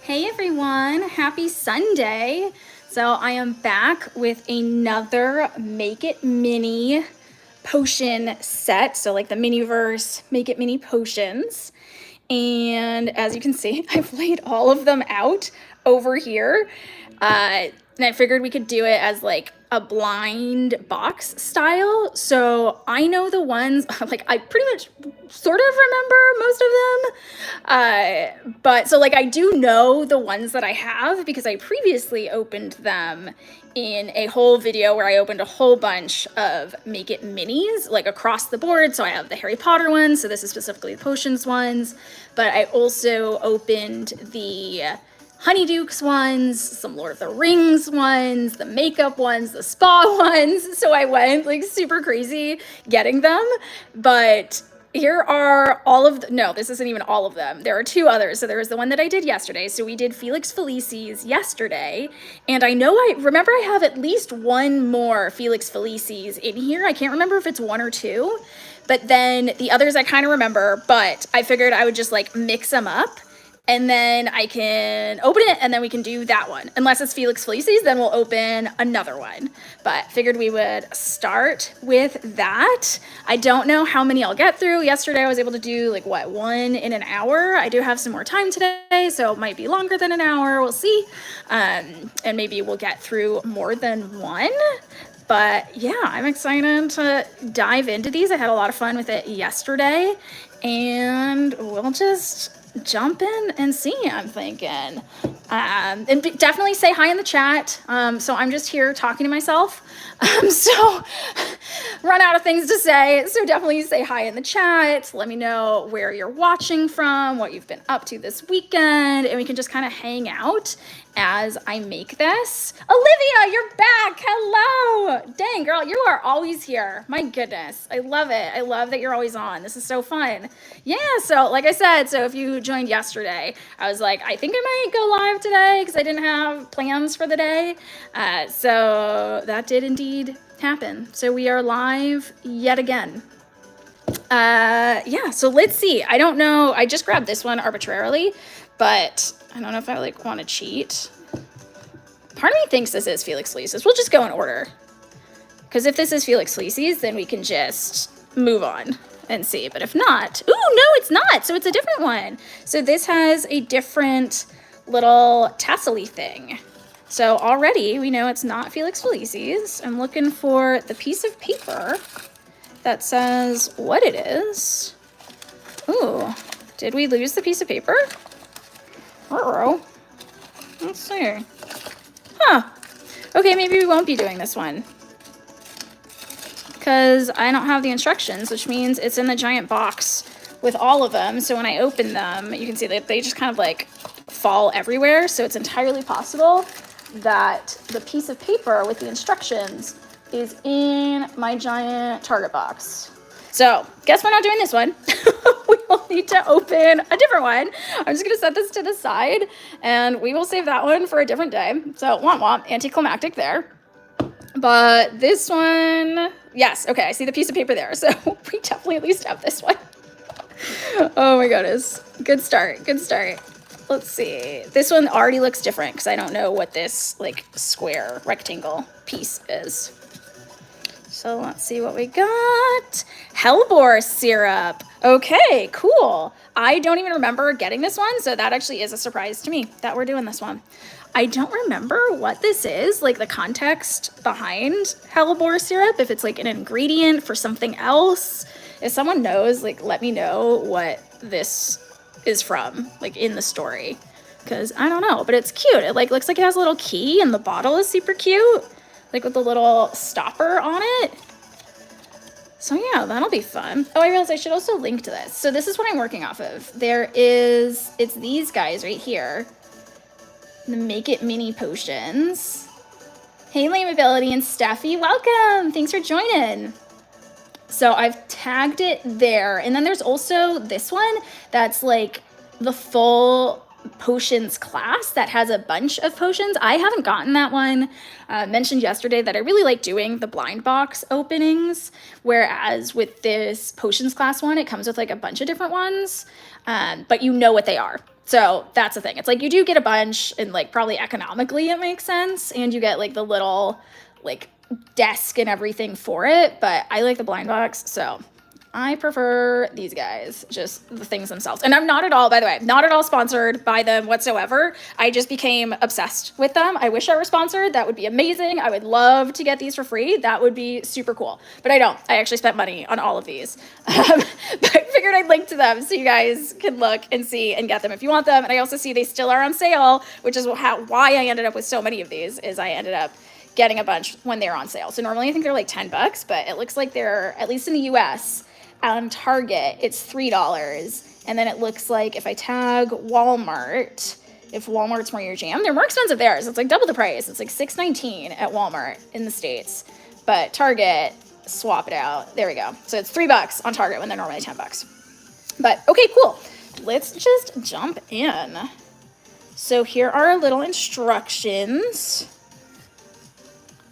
Hey everyone, happy Sunday. So I am back with another Make It Mini potion set. So like the Miniverse Make It Mini potions. And as you can see, I've laid all of them out over here. And I figured we could do it as like a blind box style. So I know the ones, like I pretty much sort of remember most of them. But so like I do know the ones that I have because I previously opened them in a whole video where I opened a whole bunch of Make It Minis, like across the board. So I have the Harry Potter ones, so this is specifically the potions ones, but I also opened the Honeydukes ones, some Lord of the Rings ones, the makeup ones, the spa ones. So I went like super crazy getting them. But here are all of the, no, this isn't even all of them. There are two others. So there was the one that I did yesterday. So we did Felix Felicis yesterday. And I know I have at least one more Felix Felicis in here. I can't remember if it's one or two. But then the others I kind of remember, but I figured I would just like mix them up. And then I can open it and then we can do that one. Unless it's Felix Felicis, then we'll open another one. But figured we would start with that. I don't know how many I'll get through. Yesterday I was able to do like what, one in an hour. I do have some more time today, so it might be longer than an hour. We'll see. And maybe we'll get through more than one. But yeah, I'm excited to dive into these. I had a lot of fun with it yesterday. And we'll just jump in and see, I'm thinking. And definitely say hi in the chat. So I'm just here talking to myself. So run out of things to say. So definitely say hi in the chat. Let me know where you're watching from, what you've been up to this weekend, and we can just kind of hang out as I make this. Olivia, you're back. Hello. Dang, girl, you are always here. My goodness. I love it. I love that you're always on. This is so fun. Yeah, so like I said, so if you joined yesterday, I was like, I think I might go live today because I didn't have plans for the day. So that did indeed happen. So we are live yet again. Yeah, so let's see. I don't know. I just grabbed this one arbitrarily, but I don't know if I like want to cheat. Part of me thinks this is Felix Felicis. We'll just go in order. Because if this is Felix Felicis, then we can just move on and see. But if not, ooh, no, it's not. So it's a different one. So this has a different little tassel-y thing. So already we know it's not Felix Felicis. I'm looking for the piece of paper that says what it is. Ooh, did we lose the piece of paper? Uh-oh. Let's see. Huh. Okay, maybe we won't be doing this one. Because I don't have the instructions, which means it's in the giant box with all of them. So when I open them, you can see that they just kind of like fall everywhere. So it's entirely possible that the piece of paper with the instructions is in my giant Target box. So guess we're not doing this one. We will need to open a different one. I'm just gonna set this to the side and we will save that one for a different day. So womp womp, anticlimactic there. But this one, yes, okay, I see the piece of paper there. So we definitely at least have this one. Oh my goodness, good start, good start. Let's see, this one already looks different because I don't know what this like square rectangle piece is. So let's see what we got. Hellebore syrup. Okay, cool. I don't even remember getting this one, so that actually is a surprise to me that we're doing this one. I don't remember what this is, like the context behind Hellebore syrup, if it's like an ingredient for something else. If someone knows, like let me know what this is from, like in the story, because I don't know, but it's cute. It like looks like it has a little key and the bottle is super cute. Like with the little stopper on it. So yeah, that'll be fun. Oh, I realized I should also link to this. So this is what I'm working off of. It's these guys right here. The Make It Mini potions. Hey, Lame Ability and Steffi, welcome. Thanks for joining. So I've tagged it there. And then there's also this one that's like the full potions class that has a bunch of potions. I haven't gotten that one. Mentioned yesterday that I really like doing the blind box openings, whereas with this potions class one, it comes with like a bunch of different ones, but you know what they are. So that's the thing. It's like you do get a bunch, and like probably economically it makes sense, and you get like the little like desk and everything for it, but I like the blind box, so I prefer these guys, just the things themselves. And I'm not at all, by the way, not at all sponsored by them whatsoever. I just became obsessed with them. I wish I were sponsored. That would be amazing. I would love to get these for free. That would be super cool. But I don't. I actually spent money on all of these. But I figured I'd link to them so you guys can look and see and get them if you want them. And I also see they still are on sale, which is why I ended up with so many of these, is I ended up getting a bunch when they're on sale. So normally I think they're like $10, but it looks like they're, at least in the US, on Target, it's $3. And then it looks like if I tag Walmart, if Walmart's more your jam, they're more expensive there. So it's like double the price. It's like $6.19 at Walmart in the States. But Target, swap it out. There we go. So it's $3 on Target when they're normally $10. But okay, cool. Let's just jump in. So here are our little instructions.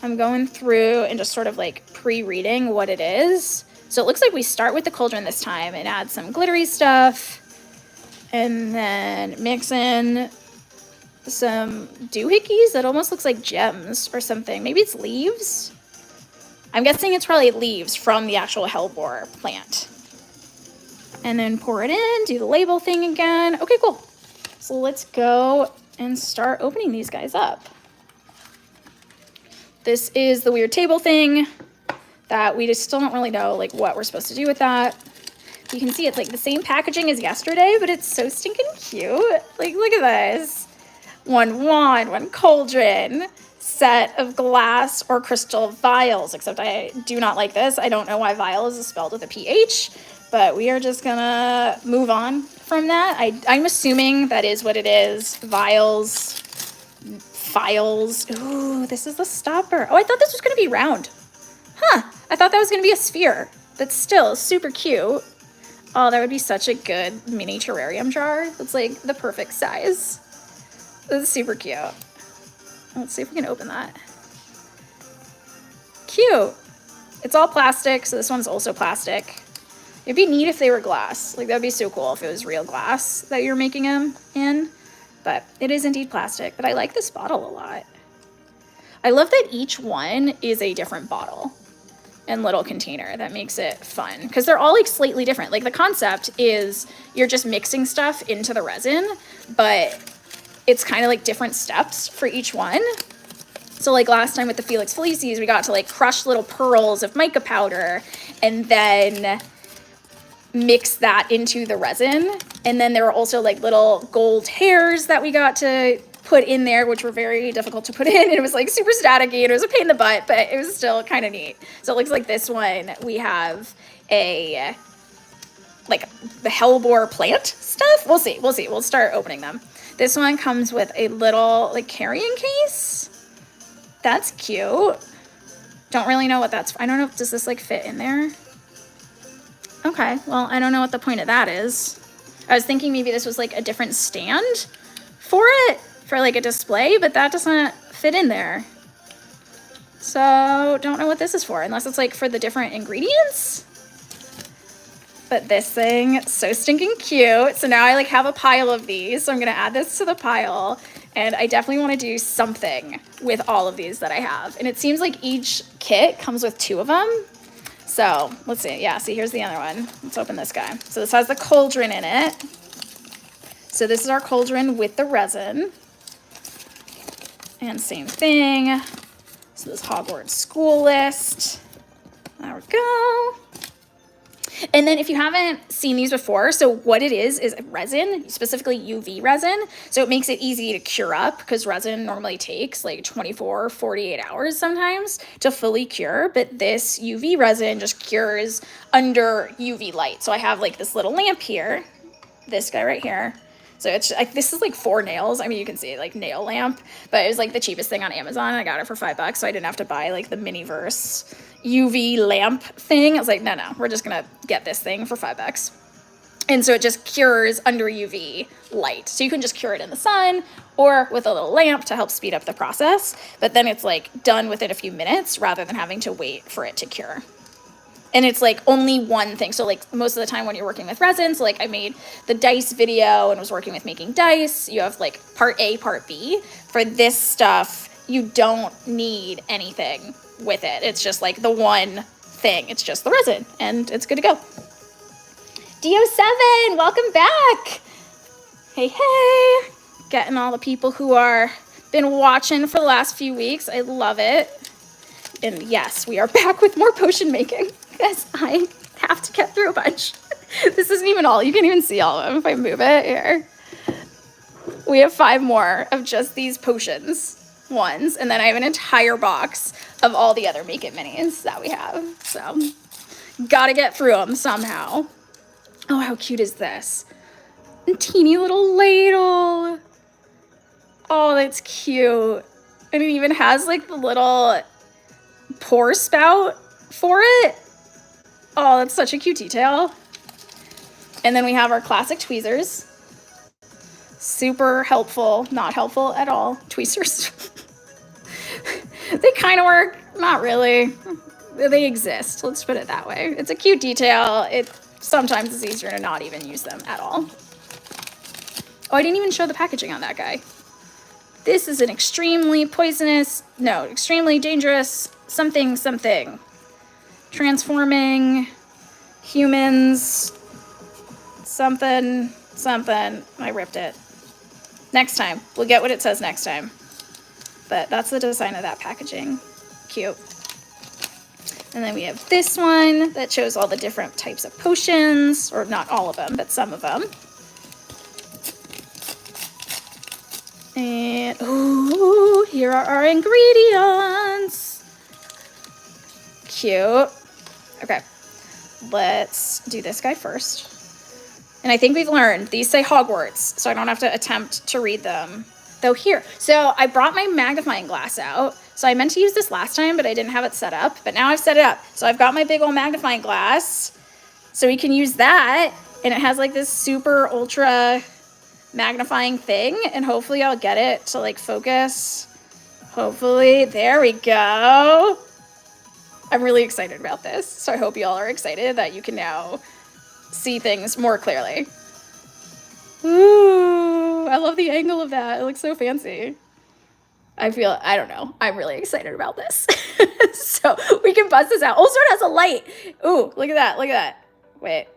I'm going through and just sort of like pre-reading what it is. So it looks like we start with the cauldron this time and add some glittery stuff, and then mix in some doohickeys that almost looks like gems or something. Maybe it's leaves. I'm guessing it's probably leaves from the actual hellebore plant. And then pour it in, do the label thing again. Okay, cool. So let's go and start opening these guys up. This is the weird table thing that we just still don't really know like what we're supposed to do with that. You can see it's like the same packaging as yesterday, but it's so stinking cute. Like, look at this. One wand, one cauldron, set of glass or crystal vials, except I do not like this. I don't know why vials is spelled with a PH, but we are just gonna move on from that. I'm assuming that is what it is. Vials, files. Ooh, this is the stopper. Oh, I thought this was gonna be round. Huh, I thought that was gonna be a sphere, but still super cute. Oh, that would be such a good mini terrarium jar. It's like the perfect size. This is super cute. Let's see if we can open that. Cute. It's all plastic, so this one's also plastic. It'd be neat if they were glass. Like, that'd be so cool if it was real glass that you're making them in. But it is indeed plastic. But I like this bottle a lot. I love that each one is a different bottle and little container. That makes it fun because they're all like slightly different. Like, the concept is you're just mixing stuff into the resin, but it's kind of like different steps for each one. So like last time with the Felix Felicis, we got to like crush little pearls of mica powder and then mix that into the resin. And then there were also like little gold hairs that we got to put in there, which were very difficult to put in. And it was like super staticky and it was a pain in the butt, but it was still kind of neat. So it looks like this one, we have a, like the Hellebore plant stuff. We'll see. We'll start opening them. This one comes with a little like carrying case. That's cute. Don't really know what that's for. I don't know if, does this like fit in there? Okay, well, I don't know what the point of that is. I was thinking maybe this was like a different stand for it, for like a display, but that doesn't fit in there. So don't know what this is for, unless it's like for the different ingredients. But this thing, so stinking cute. So now I like have a pile of these. So I'm gonna add this to the pile. And I definitely wanna do something with all of these that I have. And it seems like each kit comes with 2 of them. So let's see, yeah, see here's the other one. Let's open this guy. So this has the cauldron in it. So this is our cauldron with the resin. And same thing. So this Hogwarts school list. There we go. And then if you haven't seen these before, so what it is resin, specifically UV resin. So it makes it easy to cure up because resin normally takes like 24, 48 hours sometimes to fully cure. But this UV resin just cures under UV light. So I have like this little lamp here, this guy right here. So it's like, this is like 4 nails. I mean, you can see like nail lamp, but it was like the cheapest thing on Amazon. I got it for $5, so I didn't have to buy like the Miniverse UV lamp thing. I was like, no, we're just gonna get this thing for $5. And so it just cures under UV light. So you can just cure it in the sun or with a little lamp to help speed up the process. But then it's like done within a few minutes rather than having to wait for it to cure. And it's like only one thing. So like most of the time when you're working with resin, so like I made the dice video and was working with making dice, you have like part A, part B. For this stuff, you don't need anything with it. It's just like the one thing. It's just the resin and it's good to go. Dio7, welcome back. Hey, hey. Getting all the people who are been watching for the last few weeks. I love it. And yes, we are back with more potion making because I have to get through a bunch. This isn't even all. You can't even see all of them if I move it here. We have 5 more of just these potions ones. And then I have an entire box of all the other Make It Minis that we have. So gotta get through them somehow. Oh, how cute is this? A teeny little ladle. Oh, that's cute. And it even has like the little pour spout for it. Oh, that's such a cute detail. And then we have our classic tweezers. Super helpful, not helpful at all. Tweezers. They kind of work, not really. They exist, let's put it that way. It's a cute detail. It sometimes is easier to not even use them at all. Oh, I didn't even show the packaging on that guy. This is an extremely poisonous, no, extremely dangerous something. Transforming humans, something. I ripped it. Next time. We'll get what it says next time. But that's the design of that packaging. Cute. And then we have this one that shows all the different types of potions, or not all of them, but some of them. And, ooh, here are our ingredients. Cute. Okay, let's do this guy first. And I think we've learned, these say Hogwarts, so I don't have to attempt to read them. Though here, so I brought my magnifying glass out. So I meant to use this last time, but I didn't have it set up. But now I've set it up. So I've got my big old magnifying glass. So we can use that. And it has like this super ultra magnifying thing. And hopefully I'll get it to like focus. Hopefully, there we go. I'm really excited about this. So I hope you all are excited that you can now see things more clearly. Ooh, I love the angle of that. It looks so fancy. I don't know. I'm really excited about this. So we can bust this out. Also, it has a light. Ooh, look at that. Look at that. Wait.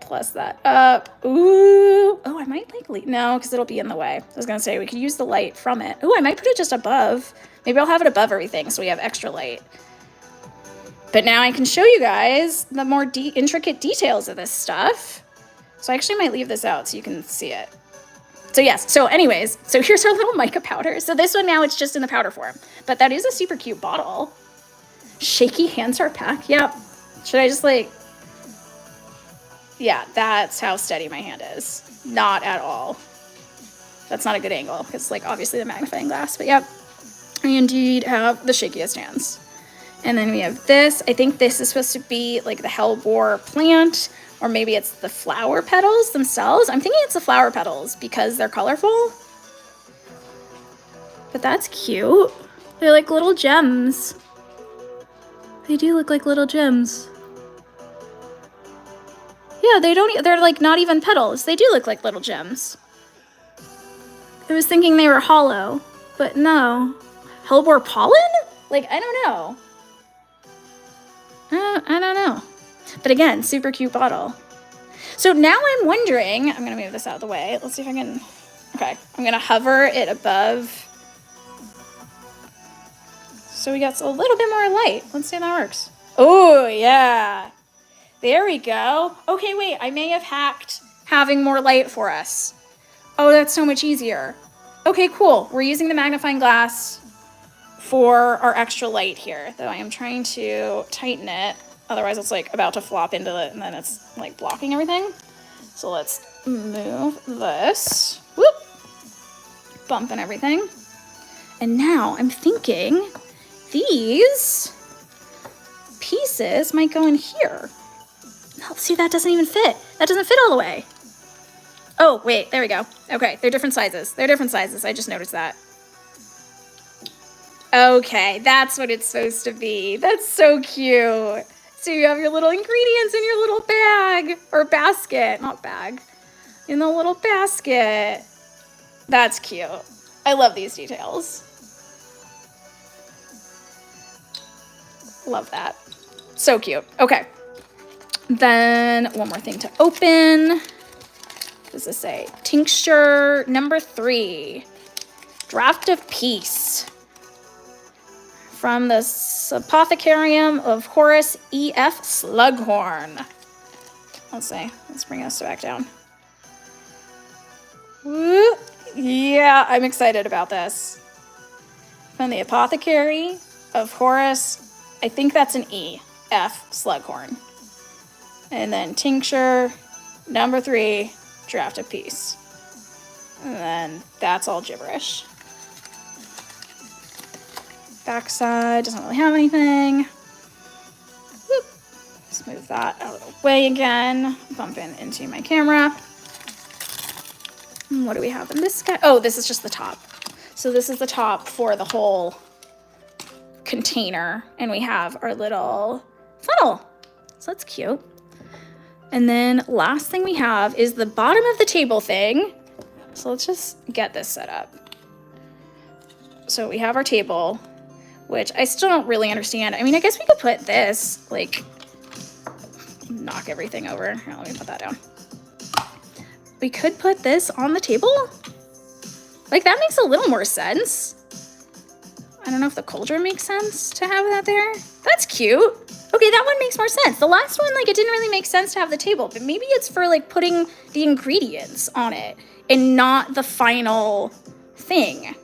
Plus that up. Ooh. Oh, I might like, no, because it'll be in the way. I was going to say we could use the light from it. Ooh, I might put it just above. Maybe I'll have it above everything so we have extra light. But now I can show you guys the more intricate details of this stuff. So I actually might leave this out so you can see it. So yes, so anyways, so here's our little mica powder. So this one now it's just in the powder form, but that is a super cute bottle. Shaky hand start pack, yep. Should I just like, yeah, that's how steady my hand is. Not at all. That's not a good angle because like obviously the magnifying glass, but yep. I indeed have the shakiest hands. And then we have this. I think this is supposed to be like the Hellebore plant, or maybe it's the flower petals themselves. I'm thinking it's the flower petals because they're colorful. But that's cute. They're like little gems. They do look like little gems. Yeah, they're like not even petals. They do look like little gems. I was thinking they were hollow, but no. Hellebore pollen? Like, I don't know. I don't know. But again, super cute bottle. So now I'm wondering, I'm going to move this out of the way. Let's see if I can, okay. I'm going to hover it above. So we got a little bit more light. Let's see how that works. Oh, yeah. There we go. Okay, wait, I may have hacked having more light for us. Oh, that's so much easier. Okay, cool. We're using the magnifying glass for our extra light here, though I am trying to tighten it. Otherwise it's like about to flop into it and then it's like blocking everything. So let's move this. Whoop. Bump and everything. And now I'm thinking these pieces might go in here. Oh, see, that doesn't even fit. That doesn't fit all the way. Oh, wait, there we go. Okay, they're different sizes. They're different sizes. I just noticed that. Okay, that's what it's supposed to be. That's so cute. So you have your little ingredients in your little bag or basket, not bag, in the little basket. That's cute. I love these details. Love that. So cute. Okay. Then one more thing to open. What does this say? Tincture number 3. Draft of Peace. From the Apothecarium of Horace E.F. Slughorn. Let's see. Let's bring us back down. Woo. Yeah, I'm excited about this. From the Apothecary of Horace, I think that's an E.F. Slughorn. And then tincture number 3, draft of peace. And then that's all gibberish. Backside doesn't really have anything. Whoop. Let's move that out of the way again. Bumping into my camera. And what do we have in this guy? Oh, this is just the top. So this is the top for the whole container. And we have our little funnel. So that's cute. And then last thing we have is the bottom of the table thing. So let's just get this set up. So we have our table, which I still don't really understand. I mean, I guess we could put this, like, knock everything over. Here, let me put that down. We could put this on the table? Like, that makes a little more sense. I don't know if the cauldron makes sense to have that there. That's cute. Okay, that one makes more sense. The last one, like, it didn't really make sense to have the table, but maybe it's for, like, putting the ingredients on it and not the final thing.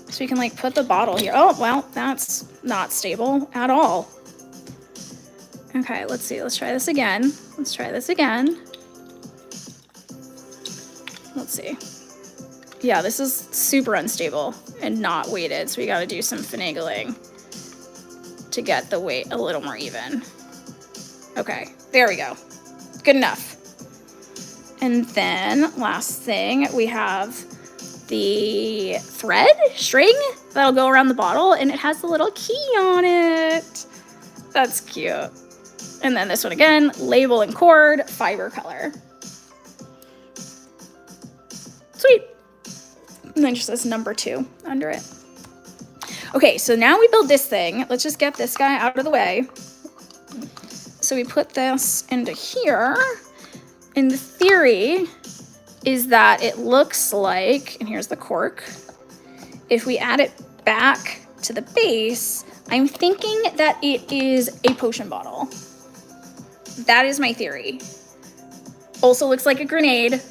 So we can, like, put the bottle here. Oh, well, that's not stable at all. Okay, let's see. Let's try this again. Let's try this again. Let's see. Yeah, this is super unstable and not weighted, so we got to do some finagling to get the weight a little more even. Okay, there we go. Good enough. And then last thing, we have the string that'll go around the bottle, and it has the little key on it. That's cute. And then this one again, label and cord, fiber color. Sweet. And then just this number 2 under it. Okay, so now we build this thing. Let's just get this guy out of the way. So we put this into here. And the theory is that it looks like, and here's the cork, if we add it back to the base, I'm thinking that it is a potion bottle. That is my theory. Also looks like a grenade.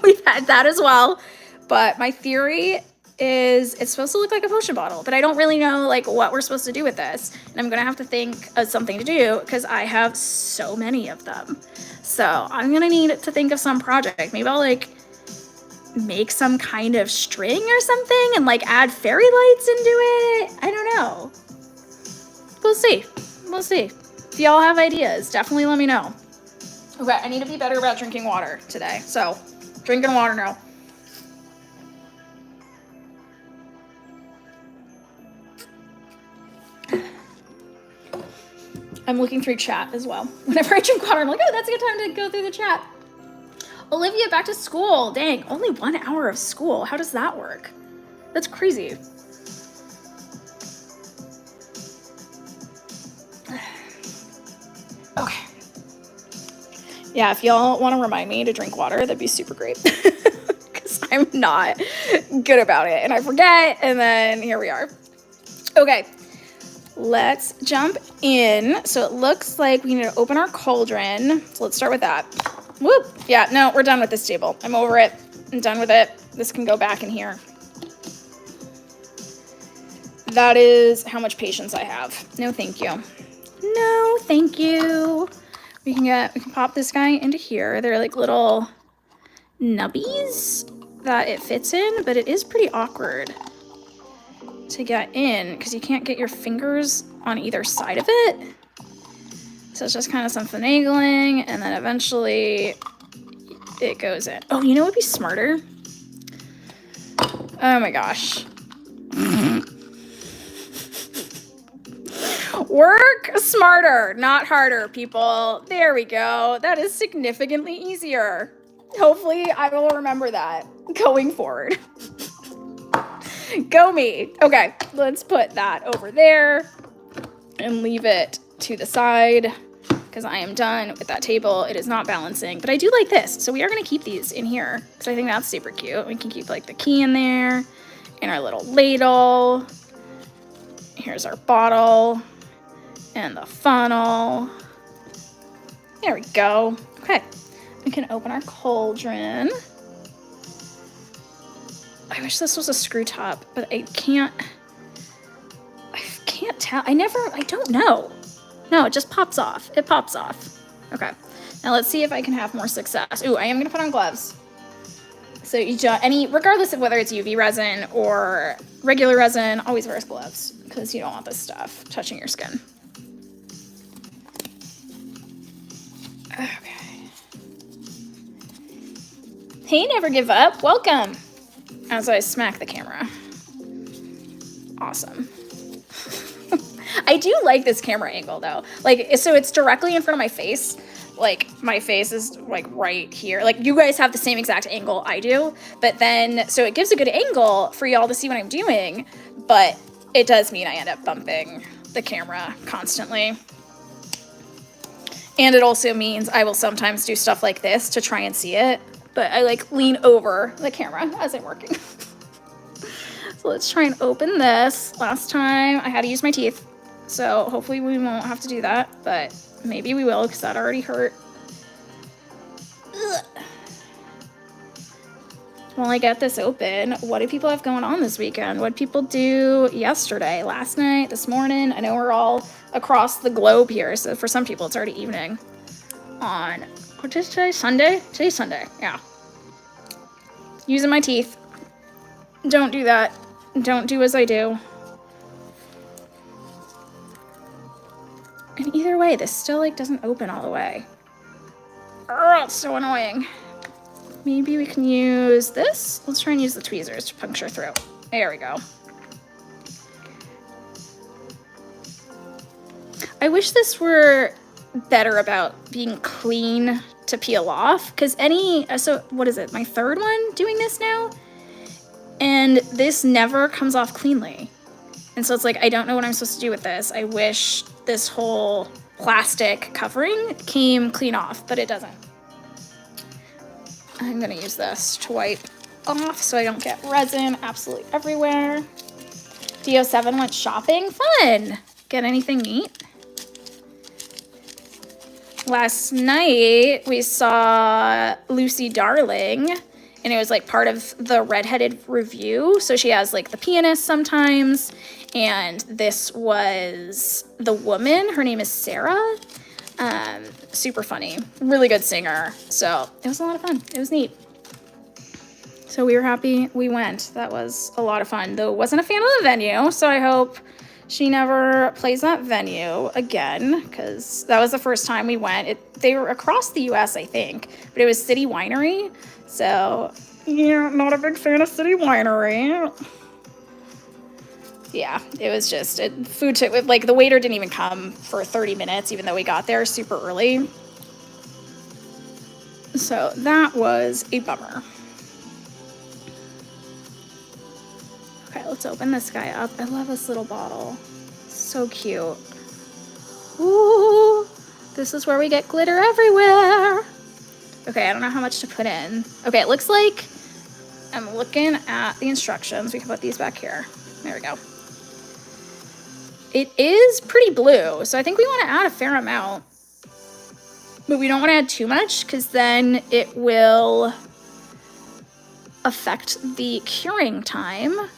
We've had that as well. But my theory is it's supposed to look like a potion bottle, but I don't really know like what we're supposed to do with this. And I'm gonna have to think of something to do because I have so many of them. So I'm gonna need to think of some project. Maybe I'll like make some kind of string or something and like add fairy lights into it. I don't know. We'll see. We'll see. If y'all have ideas, definitely let me know. Okay, I need to be better about drinking water today. So drinking water now. I'm looking through chat as well. Whenever I drink water, I'm like, oh, that's a good time to go through the chat. Olivia, back to school. Dang, only 1 hour of school. How does that work? That's crazy. Okay. Yeah, if y'all want to remind me to drink water, that'd be super great. Because I'm not good about it. And I forget, and then here we are. Okay. Let's jump in. So it looks like we need to open our cauldron. So let's start with that. Whoop. Yeah, no, we're done with this table. I'm over it. I'm done with it. This can go back in here. That is how much patience I have. No, thank you. No, thank you. We can pop this guy into here. They're like little nubbies that it fits in, but it is pretty awkward to get in because you can't get your fingers on either side of it. So it's just kind of some finagling, and then eventually it goes in. Oh, you know what would be smarter? Oh my gosh. Work smarter, not harder, people. There we go. That is significantly easier. Hopefully I will remember that going forward. Go me. Okay, let's put that over there and leave it to the side because I am done with that table. It is not balancing, but I do like this. So we are going to keep these in here because I think that's super cute. We can keep like the key in there and our little ladle. Here's our bottle and the funnel. There we go. Okay, we can open our cauldron. I wish this was a screw top, but I can't tell. I don't know. No, it just pops off. It pops off. Okay, now let's see if I can have more success. Ooh, I am gonna put on gloves. So regardless of whether it's UV resin or regular resin, always wear gloves because you don't want this stuff touching your skin. Okay. Hey, Never Give Up, welcome. As I smack the camera. Awesome. I do like this camera angle though. Like, so it's directly in front of my face. Like, my face is like right here. Like, you guys have the same exact angle I do, but then, so it gives a good angle for y'all to see what I'm doing, but it does mean I end up bumping the camera constantly. And it also means I will sometimes do stuff like this to try and see it, but I like lean over the camera as I'm working. So let's try and open this. Last time I had to use my teeth, so hopefully we won't have to do that, but maybe we will because that already hurt. Ugh. While I get this open, what do people have going on this weekend? What did people do yesterday, last night, this morning? I know we're all across the globe here, so for some people it's already evening. What is today? Sunday? Today's Sunday, yeah. Using my teeth. Don't do that. Don't do as I do. And either way, this still like doesn't open all the way. Oh, it's so annoying. Maybe we can use this. Let's try and use the tweezers to puncture through. There we go. I wish this were better about being clean to peel off, because so what is it, my third one doing this now? And this never comes off cleanly. And so it's like, I don't know what I'm supposed to do with this. I wish this whole plastic covering came clean off, but it doesn't. I'm gonna use this to wipe off so I don't get resin absolutely everywhere. DO7 went shopping, fun. Get anything neat? Last night we saw Lucy Darling, and it was like part of the Redheaded review. So she has like the pianist sometimes, and this was the woman. Her name is Sarah. Super funny, really good singer. So it was a lot of fun. It was neat. So we were happy we went. That was a lot of fun. Though wasn't a fan of the venue, so I hope she never plays that venue again, because that was the first time we went. They were across the US, I think, but it was City Winery. So, yeah, not a big fan of City Winery. Yeah, it was just, food took, like, the waiter didn't even come for 30 minutes, even though we got there super early. So that was a bummer. Okay, let's open this guy up. I love this little bottle. So cute. Ooh, this is where we get glitter everywhere. Okay, I don't know how much to put in. Okay, it looks like I'm looking at the instructions. We can put these back here. There we go. It is pretty blue, so I think we want to add a fair amount. But we don't want to add too much, because then it will affect the curing time. Though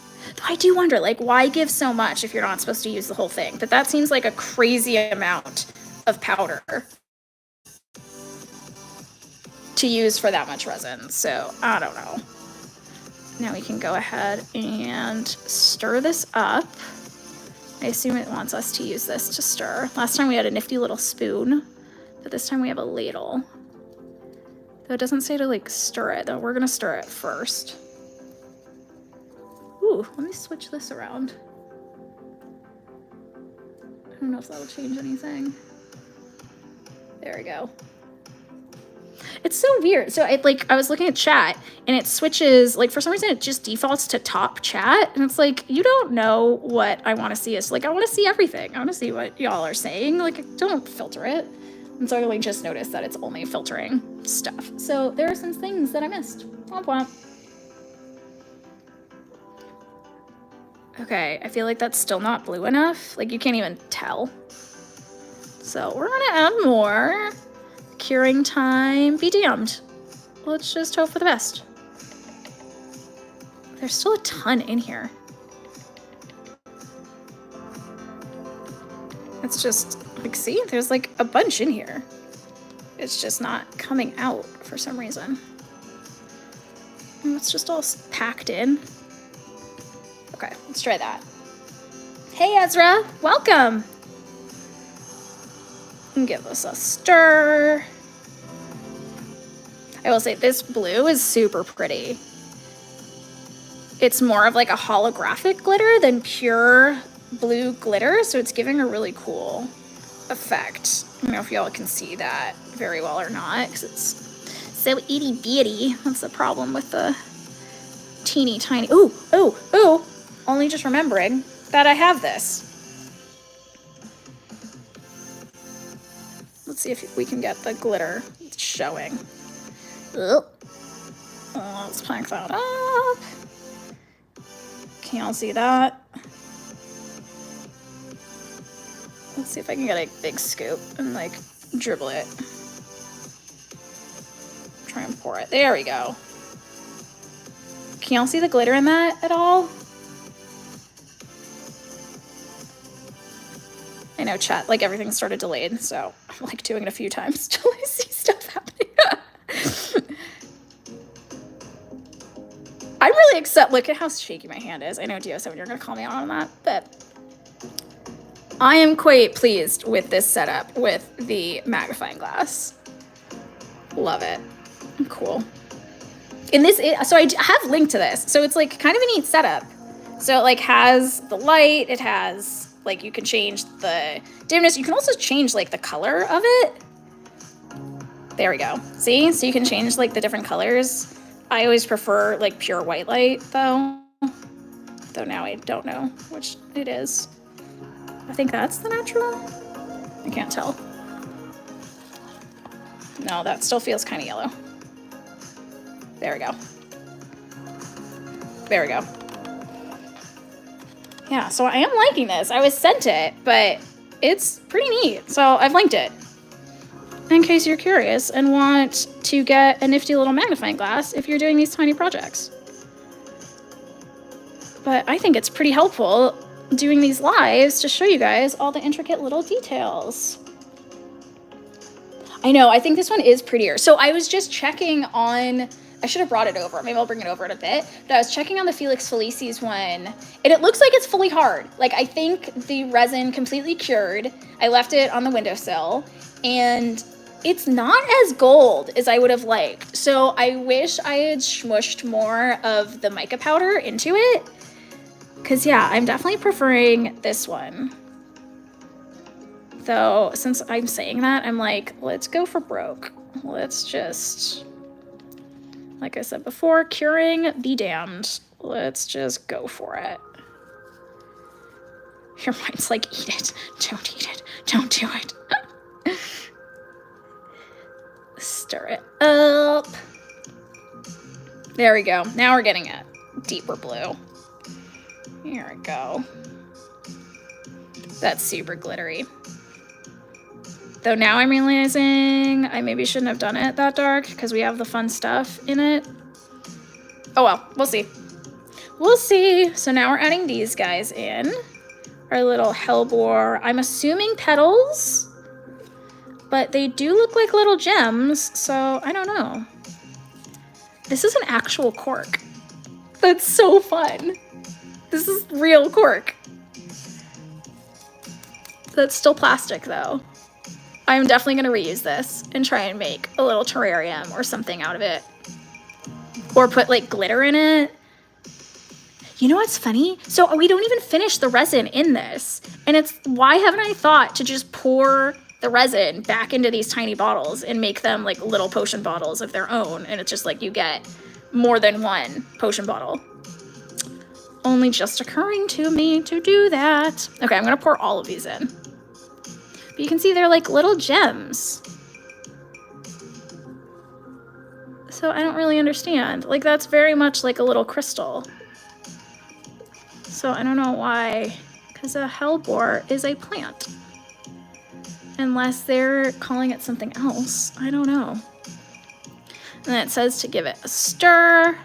I do wonder, like, why give so much if you're not supposed to use the whole thing? But that seems like a crazy amount of powder to use for that much resin. So, I don't know. Now we can go ahead and stir this up. I assume it wants us to use this to stir. Last time we had a nifty little spoon, but this time we have a ladle. Though it doesn't say to, like, stir it, though. We're gonna stir it first. Ooh, let me switch this around. don't know if that'll change anything. There we go. It's so weird. So I was looking at chat and it switches, like for some reason it just defaults to top chat. And it's like, you don't know what I want to see. It's like, I want to see everything. I want to see what y'all are saying. Like, don't filter it. And so I really just noticed that it's only filtering stuff. So there are some things that I missed. Womp womp. Okay, I feel like that's still not blue enough. Like you can't even tell. So we're gonna add more. Curing time, be damned. Let's just hope for the best. There's still a ton in here. It's just, like, see, there's like a bunch in here. It's just not coming out for some reason. And it's just all packed in. Okay, let's try that. Hey Ezra, welcome. And give us a stir. I will say this blue is super pretty. It's more of like a holographic glitter than pure blue glitter, so it's giving a really cool effect. I don't know if y'all can see that very well or not, because it's so itty bitty. That's the problem with the teeny tiny. Ooh, ooh, ooh. Only just remembering that I have this. Let's see if we can get the glitter showing. Oh, let's pack that up. Can y'all see that? Let's see if I can get a big scoop and like dribble it. Try and pour it. There we go. Can y'all see the glitter in that at all? I know chat, like everything started delayed, so I'm like doing it a few times till I see stuff happening. I'm really excited. Look at how shaky my hand is. I know DO7, you're gonna call me out on that, but I am quite pleased with this setup with the magnifying glass. Love it. Cool. In this, so I have linked to this. So it's like kind of a neat setup. So it like has the light, it has like, you can change the dimness. You can also change like the color of it. There we go. See? So you can change like the different colors. I always prefer like pure white light though. Though now I don't know which it is. I think that's the natural. I can't tell. No, that still feels kind of yellow. There we go. There we go. Yeah, so I am liking this. I was sent it, but it's pretty neat. So I've linked it in case you're curious and want to get a nifty little magnifying glass if you're doing these tiny projects. But I think it's pretty helpful doing these lives to show you guys all the intricate little details. I know, I think this one is prettier. So I was just checking on, I should have brought it over. Maybe I'll bring it over in a bit. But I was checking on the Felix Felicis one, and it looks like it's fully hard. Like, I think the resin completely cured. I left it on the windowsill, and it's not as gold as I would have liked. So I wish I had smushed more of the mica powder into it. Because, yeah, I'm definitely preferring this one. Though, since I'm saying that, I'm like, let's go for broke. Let's just, like I said before, curing be damned. Let's just go for it. Your mind's like, eat it. Don't eat it. Don't do it. Stir it up. There we go. Now we're getting a deeper blue. Here we go. That's super glittery. Though now I'm realizing I maybe shouldn't have done it that dark because we have the fun stuff in it. Oh well, we'll see. We'll see. So now we're adding these guys in. Our little Hellebore. I'm assuming petals, but they do look like little gems, so I don't know. This is an actual cork. That's so fun. This is real cork. That's still plastic though. I'm definitely gonna reuse this and try and make a little terrarium or something out of it. Or put like glitter in it. You know what's funny? So we don't even finish the resin in this. And it's, why haven't I thought to just pour the resin back into these tiny bottles and make them like little potion bottles of their own? And it's just like you get more than one potion bottle. Only just occurring to me to do that. Okay, I'm gonna pour all of these in. But you can see they're like little gems. So I don't really understand. Like that's very much like a little crystal. So I don't know why, because a Hellebore is a plant. Unless they're calling it something else. I don't know. And then it says to give it a stir.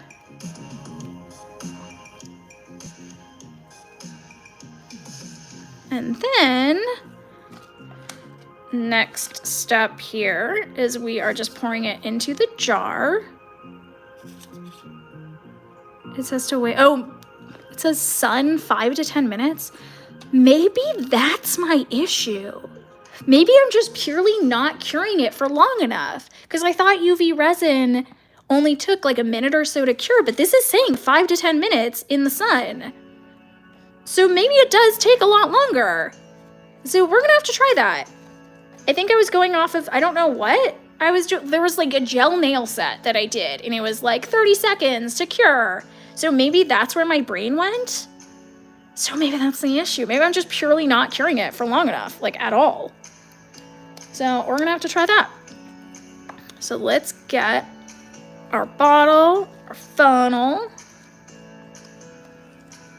And then, next step here is we are just pouring it into the jar. It says to wait, oh, it says sun 5 to 10 minutes. Maybe that's my issue. Maybe I'm just purely not curing it for long enough, because I thought UV resin only took like a minute or so to cure, but this is saying 5 to 10 minutes in the sun. So maybe it does take a lot longer. So we're gonna have to try that. I think I was going off of, I don't know what I was doing. There was like a gel nail set that I did, and it was like 30 seconds to cure. So maybe that's where my brain went. So maybe that's the issue. Maybe I'm just purely not curing it for long enough, like at all. So we're gonna have to try that. So let's get our bottle, our funnel,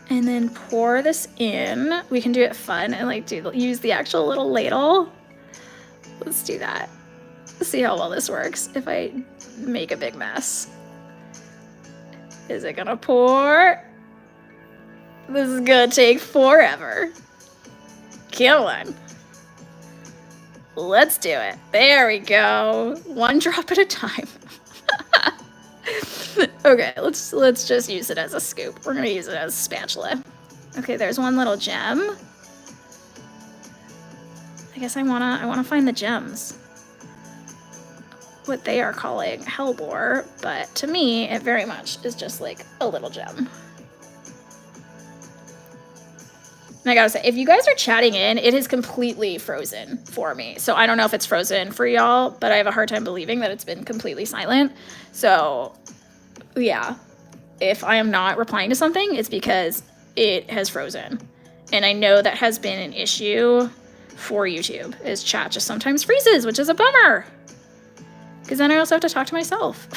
and then pour this in. We can do it fun and like use the actual little ladle. Let's do that. Let's see how well this works if I make a big mess. Is it gonna pour? This is gonna take forever. Come on. Let's do it. There we go. One drop at a time. Okay, let's just use it as a scoop. We're gonna use it as a spatula. Okay, there's one little gem. I guess I wanna find the gems. What they are calling Hellebore, but to me, it very much is just like a little gem. And I gotta say, if you guys are chatting in, it is completely frozen for me. So I don't know if it's frozen for y'all, but I have a hard time believing that it's been completely silent. So yeah, if I am not replying to something, it's because it has frozen. And I know that has been an issue for YouTube, is chat just sometimes freezes, which is a bummer. Because then I also have to talk to myself.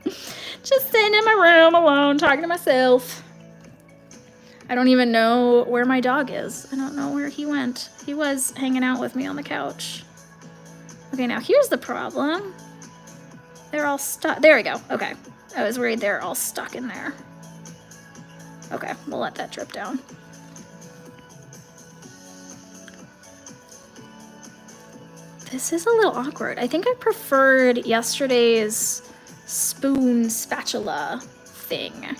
Just sitting in my room alone, talking to myself. I don't even know where my dog is. I don't know where he went. He was hanging out with me on the couch. Okay, now here's the problem. They're all stuck. There we go. Okay. I was worried they're all stuck in there. Okay, we'll let that drip down. This is a little awkward. I think I preferred yesterday's spoon spatula thing.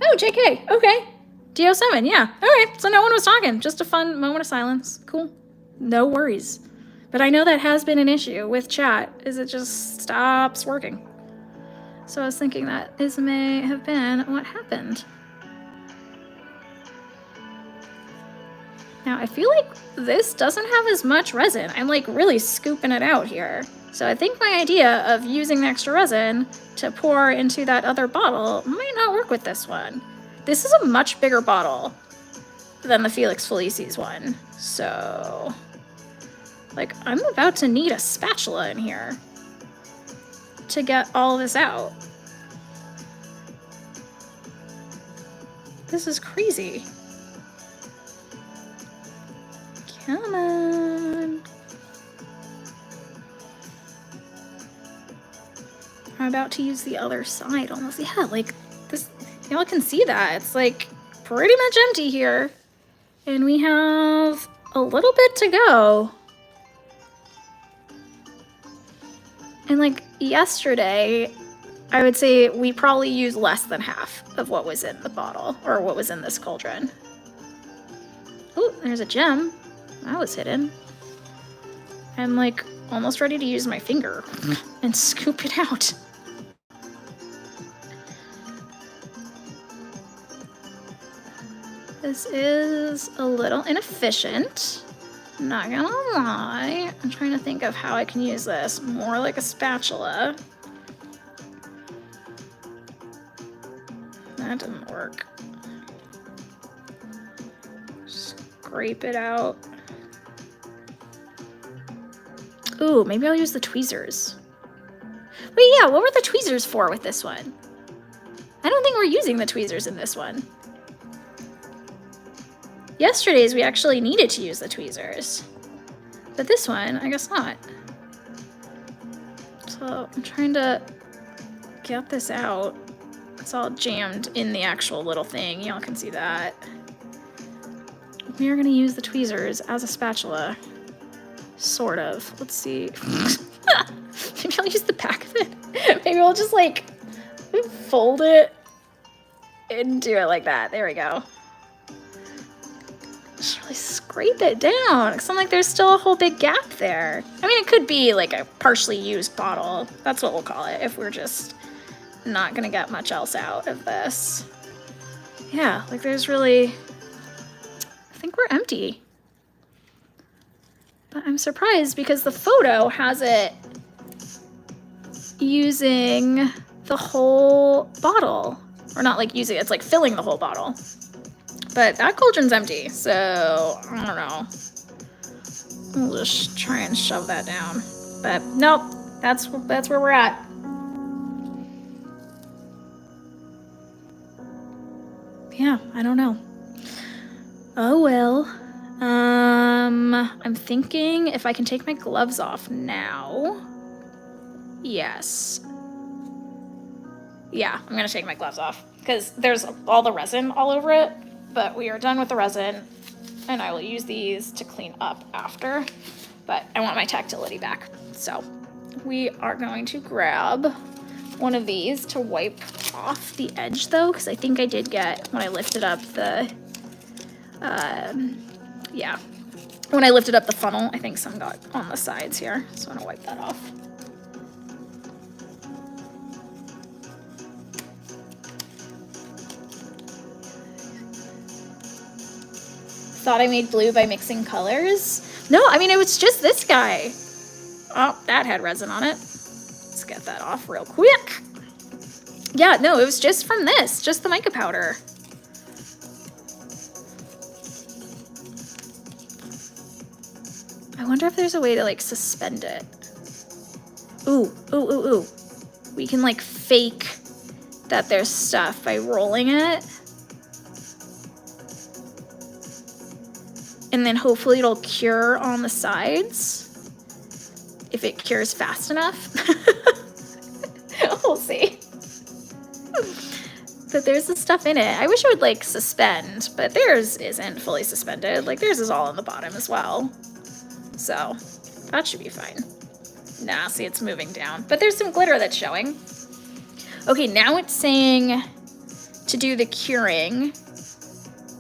Oh, JK. Okay. DO7, yeah. Okay, so no one was talking. Just a fun moment of silence. Cool. No worries. But I know that has been an issue with chat, is it just stops working. So I was thinking that this may have been what happened. Now I feel like this doesn't have as much resin. I'm like really scooping it out here. So I think my idea of using the extra resin to pour into that other bottle might not work with this one. This is a much bigger bottle than the Felix Felicis one. So, like, I'm about to need a spatula in here to get all this out. This is crazy. Come on. I'm about to use the other side almost. Yeah, like this, y'all can see that. It's like pretty much empty here. And we have a little bit to go. And like yesterday, I would say we probably used less than half of what was in the bottle, or what was in this cauldron. Oh, there's a gem. That was hidden. And like almost ready to use my finger and scoop it out. This is a little inefficient, not gonna lie. I'm trying to think of how I can use this more like a spatula. That didn't work. Scrape it out. Ooh, maybe I'll use the tweezers. Wait, yeah, what were the tweezers for with this one? I don't think we're using the tweezers in this one. Yesterday's we actually needed to use the tweezers, but this one, I guess not. So I'm trying to get this out. It's all jammed in the actual little thing. Y'all can see that. We are gonna use the tweezers as a spatula. Sort of. Let's see. Maybe I'll use the back of it. Maybe I'll just like fold it and do it like that. There we go. Just really scrape it down, because I'm like, there's still a whole big gap there. I mean, it could be like a partially used bottle. That's what we'll call it if we're just not gonna get much else out of this. Yeah, like there's really, I think we're empty. But I'm surprised because the photo has it using the whole bottle. Or not like using it, it's like filling the whole bottle. But that cauldron's empty, so I don't know. We'll just try and shove that down. But nope, that's where we're at. Yeah, I don't know. Oh well. I'm thinking if I can take my gloves off now. Yes. Yeah, I'm gonna take my gloves off because there's all the resin all over it. But we are done with the resin, and I will use these to clean up after. But I want my tactility back. So we are going to grab one of these to wipe off the edge though, because I think I did get, when I lifted up the, yeah. When I lifted up the funnel, I think some got on the sides here. So I'm gonna wipe that off. Thought I made blue by mixing colors. No, I mean, it was just this guy. Oh, that had resin on it. Let's get that off real quick. Yeah, no, it was just from this, just the mica powder. I wonder if there's a way to like suspend it. Ooh, ooh, ooh, ooh. We can like fake that there's stuff by rolling it. And then hopefully it'll cure on the sides. If it cures fast enough. We'll see. But there's the stuff in it. I wish it would like suspend, but theirs isn't fully suspended. Like theirs is all on the bottom as well. So that should be fine. Nah, see, it's moving down. But there's some glitter that's showing. Okay, now it's saying to do the curing.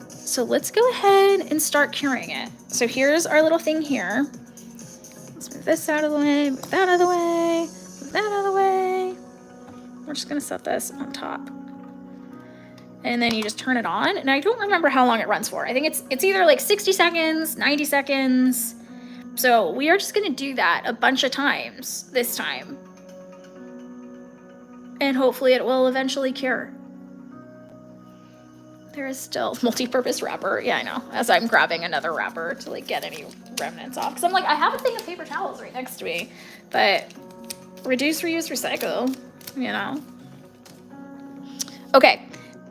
So let's go ahead and start curing it. So here's our little thing here. Let's move this out of the way, move that out of the way, move that out of the way. We're just gonna set this on top. And then you just turn it on. And I don't remember how long it runs for. I think it's either like 60 seconds, 90 seconds. So we are just gonna do that a bunch of times this time. And hopefully it will eventually cure. There is still multi-purpose wrapper. Yeah, I know. As I'm grabbing another wrapper to like get any remnants off. Because I'm like, I have a thing of paper towels right next to me. But reduce, reuse, recycle, you know. Okay,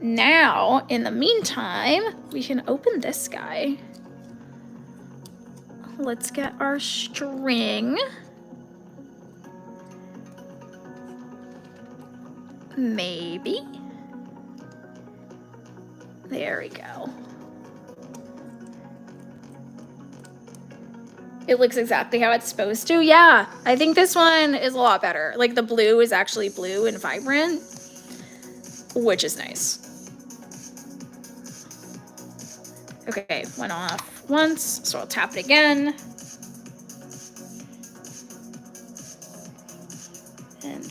now in the meantime, we can open this guy. Let's get our string. Maybe. There we go. It looks exactly how it's supposed to. Yeah, I think this one is a lot better. Like the blue is actually blue and vibrant, which is nice. Okay, went off once, so I'll tap it again.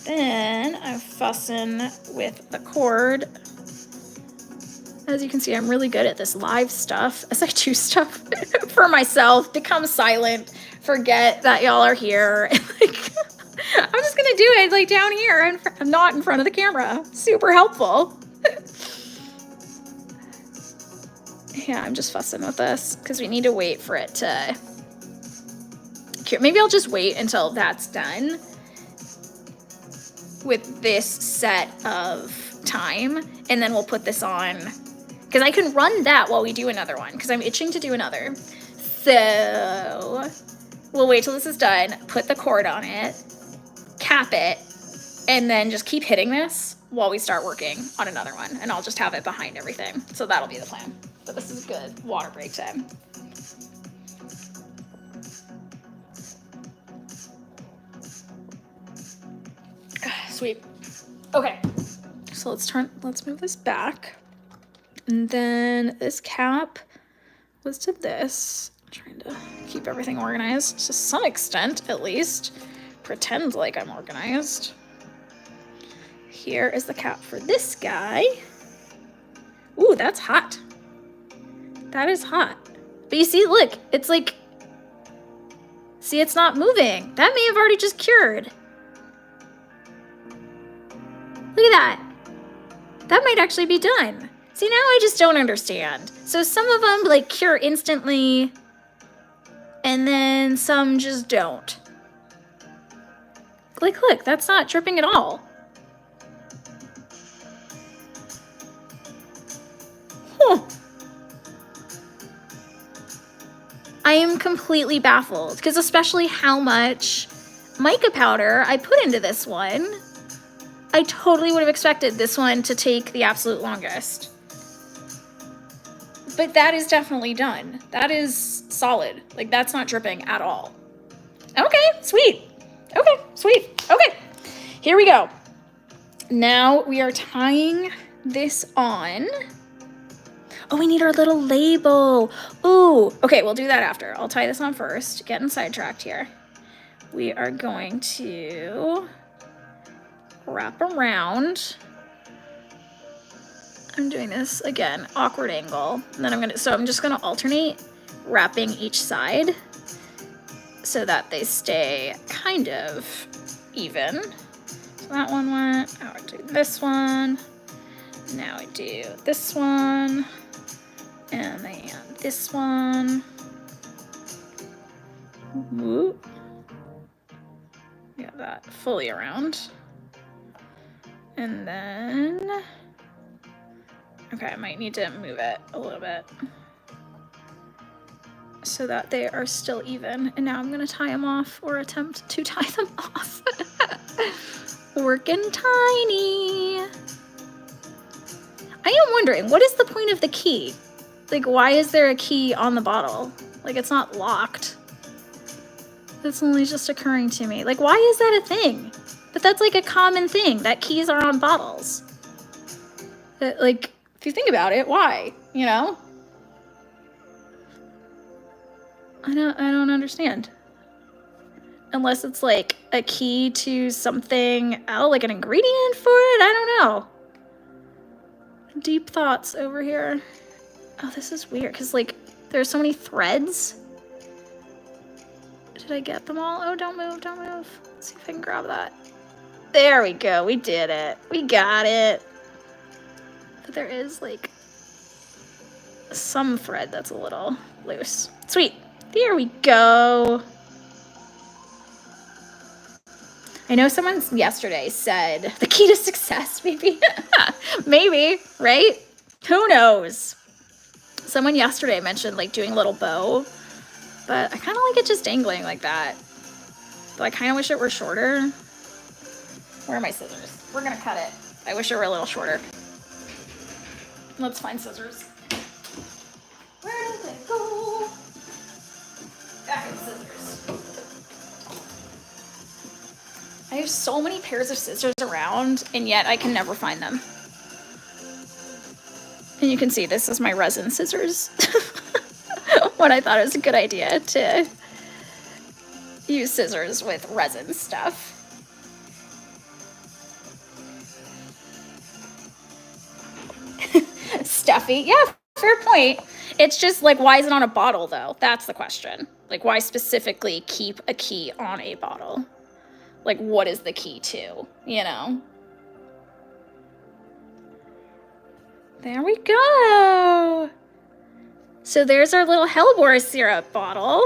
Then I'm fussing with the cord. As you can see, I'm really good at this live stuff as I do stuff for myself, become silent, forget that y'all are here. And like, I'm just gonna do it like down here and I'm not in front of the camera. Super helpful. Yeah, I'm just fussing with this because we need to wait for it to cure. Maybe I'll just wait until that's done with this set of time, and then we'll put this on, because I can run that while we do another one, because I'm itching to do another. So we'll wait till this is done, put the cord on it, cap it, and then just keep hitting this while we start working on another one, and I'll just have it behind everything. So that'll be the plan. But this is good water break time. Sweet. Okay, so let's move this back. And then this cap was to this. I'm trying to keep everything organized to some extent, at least. Pretend like I'm organized. Here is the cap for this guy. Ooh, that's hot. That is hot. But you see, look, it's like, see, it's not moving. That may have already just cured. Look at that. That might actually be done. See, now I just don't understand. So some of them like cure instantly, and then some just don't. Like, look, that's not dripping at all. Huh. I am completely baffled, because especially how much mica powder I put into this one. I totally would have expected this one to take the absolute longest. But that is definitely done. That is solid. Like, that's not dripping at all. Okay, sweet. Okay, sweet. Okay, here we go. Now we are tying this on. Oh, we need our little label. Ooh, okay, we'll do that after. I'll tie this on first. Getting sidetracked here. We are going to wrap around. I'm doing this again, awkward angle. And then I'm just gonna alternate wrapping each side so that they stay kind of even. So that one went, now I do this one. Now I do this one. And then this one. Whoop. Got that fully around. And then, okay, I might need to move it a little bit so that they are still even. And now I'm gonna tie them off, or attempt to tie them off. Working tiny. I am wondering, what is the point of the key? Like, why is there a key on the bottle? Like, it's not locked. That's only just occurring to me. Like, why is that a thing? But that's like a common thing, that keys are on bottles. Like, if you think about it, why? You know? I don't understand. Unless it's like a key to something else, like an ingredient for it, I don't know. Deep thoughts over here. Oh, this is weird, because like, there's so many threads. Did I get them all? Oh, don't move, don't move. Let's see if I can grab that. There we go, we did it. We got it. But there is like some thread that's a little loose. Sweet, there we go. I know someone yesterday said the key to success, maybe. Maybe, right? Who knows? Someone yesterday mentioned like doing a little bow, but I kind of like it just dangling like that. But I kind of wish it were shorter. Where are my scissors? We're gonna cut it. I wish it were a little shorter. Let's find scissors. Where did they go? Back in scissors. I have so many pairs of scissors around, and yet I can never find them. And you can see this is my resin scissors. When I thought it was a good idea to use scissors with resin stuff. Steffi. Yeah, fair point. It's just like, why is it on a bottle though? That's the question. Like, why specifically keep a key on a bottle? Like, what is the key to, you know? There we go. So there's our little Hellebore syrup bottle.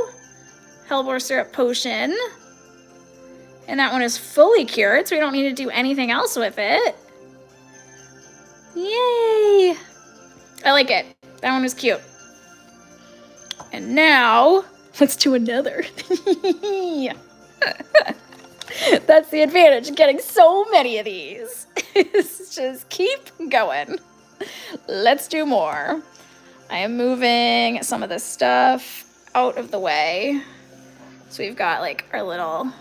Hellebore syrup potion. And that one is fully cured, so we don't need to do anything else with it. Yay! I like it. That one was cute. And now, let's do another. That's the advantage of getting so many of these. Just keep going. Let's do more. I am moving some of this stuff out of the way. So we've got like our little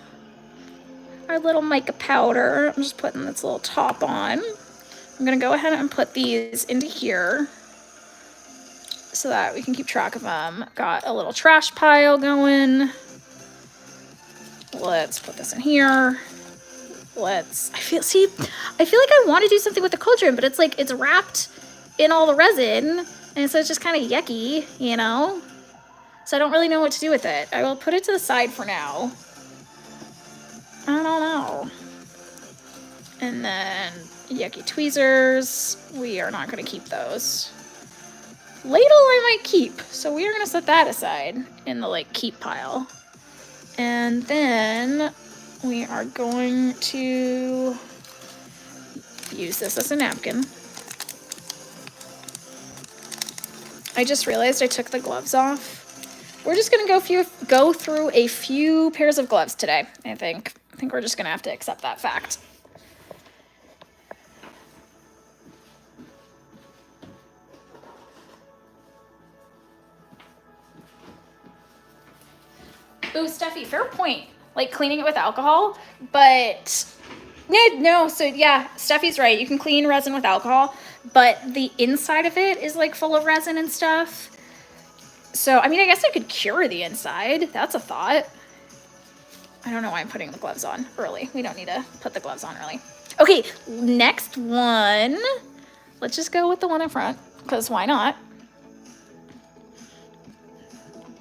mica powder. I'm just putting this little top on. I'm gonna go ahead and put these into here so that we can keep track of them. Got a little trash pile going. Let's put this in here. I feel like I want to do something with the cauldron, but it's like it's wrapped in all the resin, and so it's just kind of yucky, you know? So I don't really know what to do with it. I will put it to the side for now. I don't know. And then yucky tweezers. We are not going to keep those. Ladle I might keep, so we are going to set that aside in the like keep pile. And then we are going to use this as a napkin. I just realized I took the gloves off. We're just gonna go through a few pairs of gloves today, I think. I think we're just gonna have to accept that fact. Ooh, Steffi, fair point. Like cleaning it with alcohol, but no, so yeah, Steffi's right. You can clean resin with alcohol, but the inside of it is like full of resin and stuff. So, I mean, I guess I could cure the inside. That's a thought. I don't know why I'm putting the gloves on early. We don't need to put the gloves on early. Okay, next one. Let's just go with the one in front, because why not?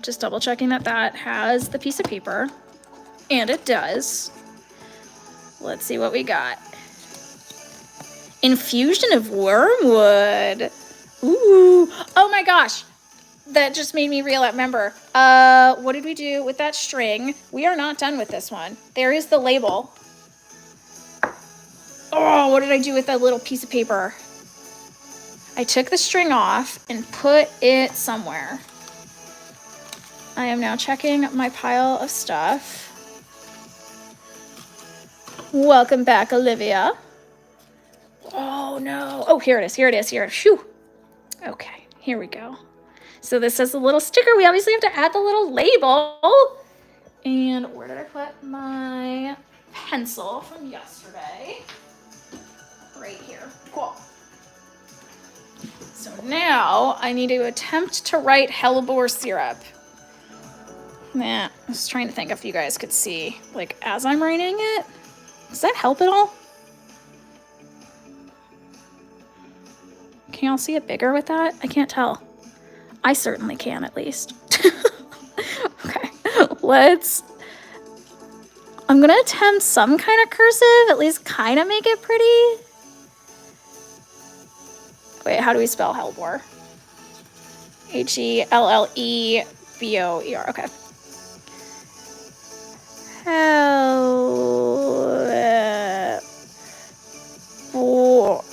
Just double checking that that has the piece of paper. And it does. Let's see what we got. Infusion of wormwood. Ooh, oh my gosh. That just made me remember. What did we do with that string? We are not done with this one. There is the label. Oh, what did I do with that little piece of paper? I took the string off and put it somewhere. I am now checking my pile of stuff. Welcome back, Olivia. Oh no. Oh, here it is. Phew. Okay, here we go. So this says a little sticker. We obviously have to add the little label. And where did I put my pencil from yesterday? Right here. Cool. So now I need to attempt to write Hellebore syrup. Nah, I was trying to think if you guys could see, like, as I'm writing it. Does that help at all? Can y'all see it bigger with that? I can't tell. I certainly can, at least. Okay, I'm gonna attempt some kind of cursive, at least kind of make it pretty. Wait, how do we spell Hellebore? Hellebore, okay.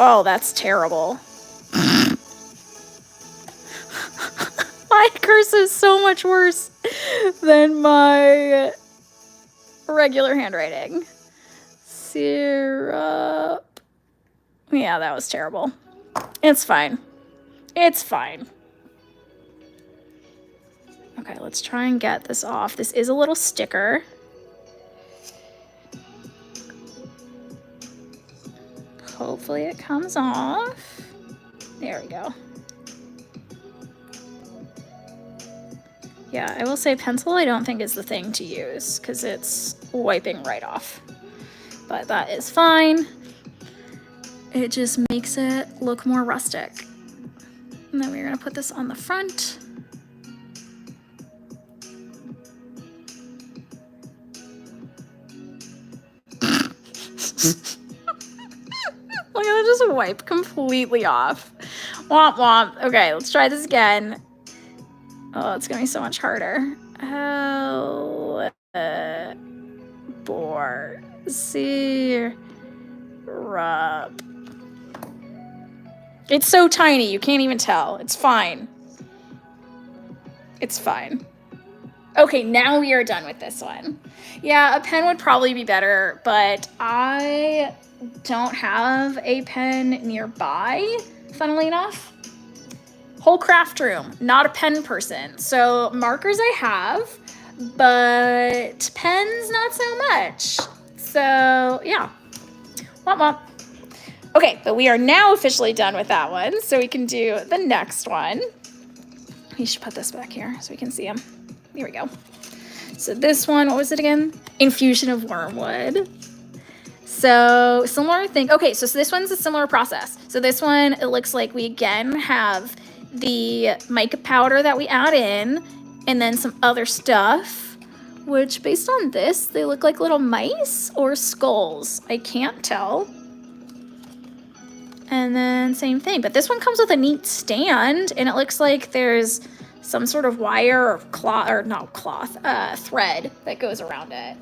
Oh, that's terrible. My cursive is so much worse than my regular handwriting. Syrup. Yeah, that was terrible. It's fine. It's fine. Okay, let's try and get this off. This is a little sticker. Hopefully it comes off. There we go. Yeah, I will say pencil I don't think is the thing to use because it's wiping right off. But that is fine. It just makes it look more rustic. And then we're gonna put this on the front. Look at it just wipe completely off. Womp womp. Okay, let's try this again. Oh, it's gonna be so much harder. Hellebore. Syrup. It's so tiny, you can't even tell. It's fine. It's fine. Okay, now we are done with this one. Yeah, a pen would probably be better, but I don't have a pen nearby, funnily enough. Whole craft room, not a pen person. So markers I have, but pens not so much. So yeah, womp womp. Okay, but we are now officially done with that one, so we can do the next one. We should put this back here so we can see them. Here we go. So this one, what was it again? Infusion of Wormwood. So similar thing. Okay, so this one's a similar process. So this one, it looks like we again have the mica powder that we add in, and then some other stuff, which based on this, they look like little mice or skulls. I can't tell. And then same thing, but this one comes with a neat stand, and it looks like there's some sort of wire or cloth, or not cloth, thread that goes around it.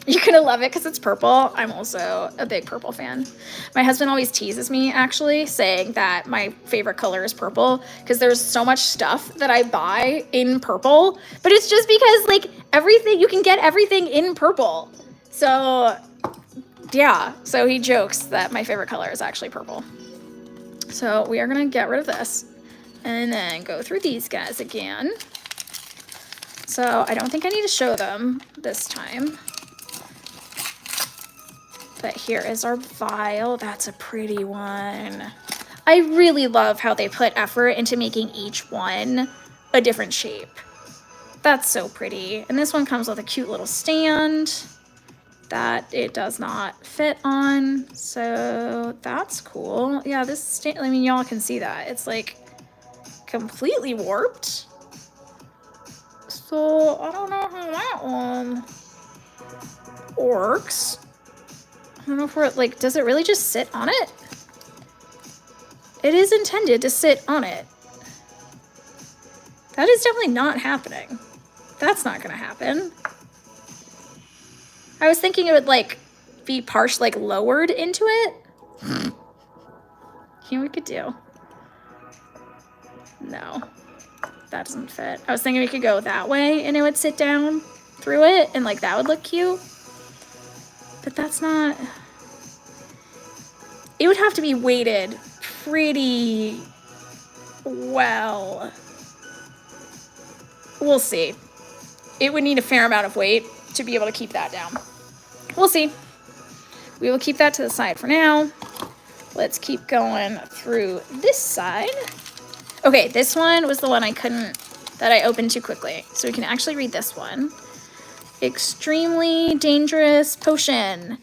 You're gonna love it because it's purple. I'm also a big purple fan. My husband always teases me, actually, saying that my favorite color is purple because there's so much stuff that I buy in purple, but it's just because, like, everything, you can get everything in purple. So yeah, so he jokes that my favorite color is actually purple. So we are gonna get rid of this and then go through these guys again. So I don't think I need to show them this time. But here is our vial. That's a pretty one. I really love how they put effort into making each one a different shape. That's so pretty. And this one comes with a cute little stand that it does not fit on, so that's cool. Yeah, this stand, I mean, y'all can see that. It's like completely warped. So I don't know how that one works. I don't know if we're like, does it really just sit on it? It is intended to sit on it. That is definitely not happening. That's not gonna happen. I was thinking it would like be partially like lowered into it. Here we could do. No, that doesn't fit. I was thinking we could go that way and it would sit down through it and like that would look cute. But that's not, it would have to be weighted pretty well. We'll see. It would need a fair amount of weight to be able to keep that down. We'll see. We will keep that to the side for now. Let's keep going through this side. Okay, this one was the one that I opened too quickly. So we can actually read this one. Extremely dangerous potion.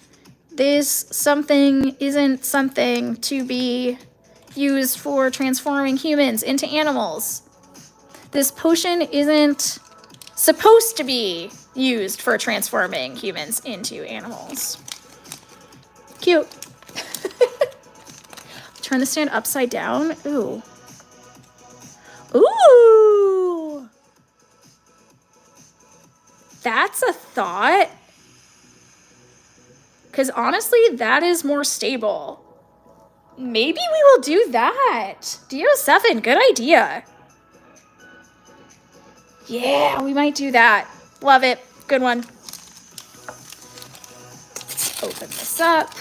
This something isn't something to be used for transforming humans into animals. This potion isn't supposed to be used for transforming humans into animals. Cute. Turn the stand upside down. Ooh. Ooh. That's a thought. Because honestly, that is more stable. Maybe we will do that. DO7, good idea. Yeah, we might do that. Love it. Good one. Open this up.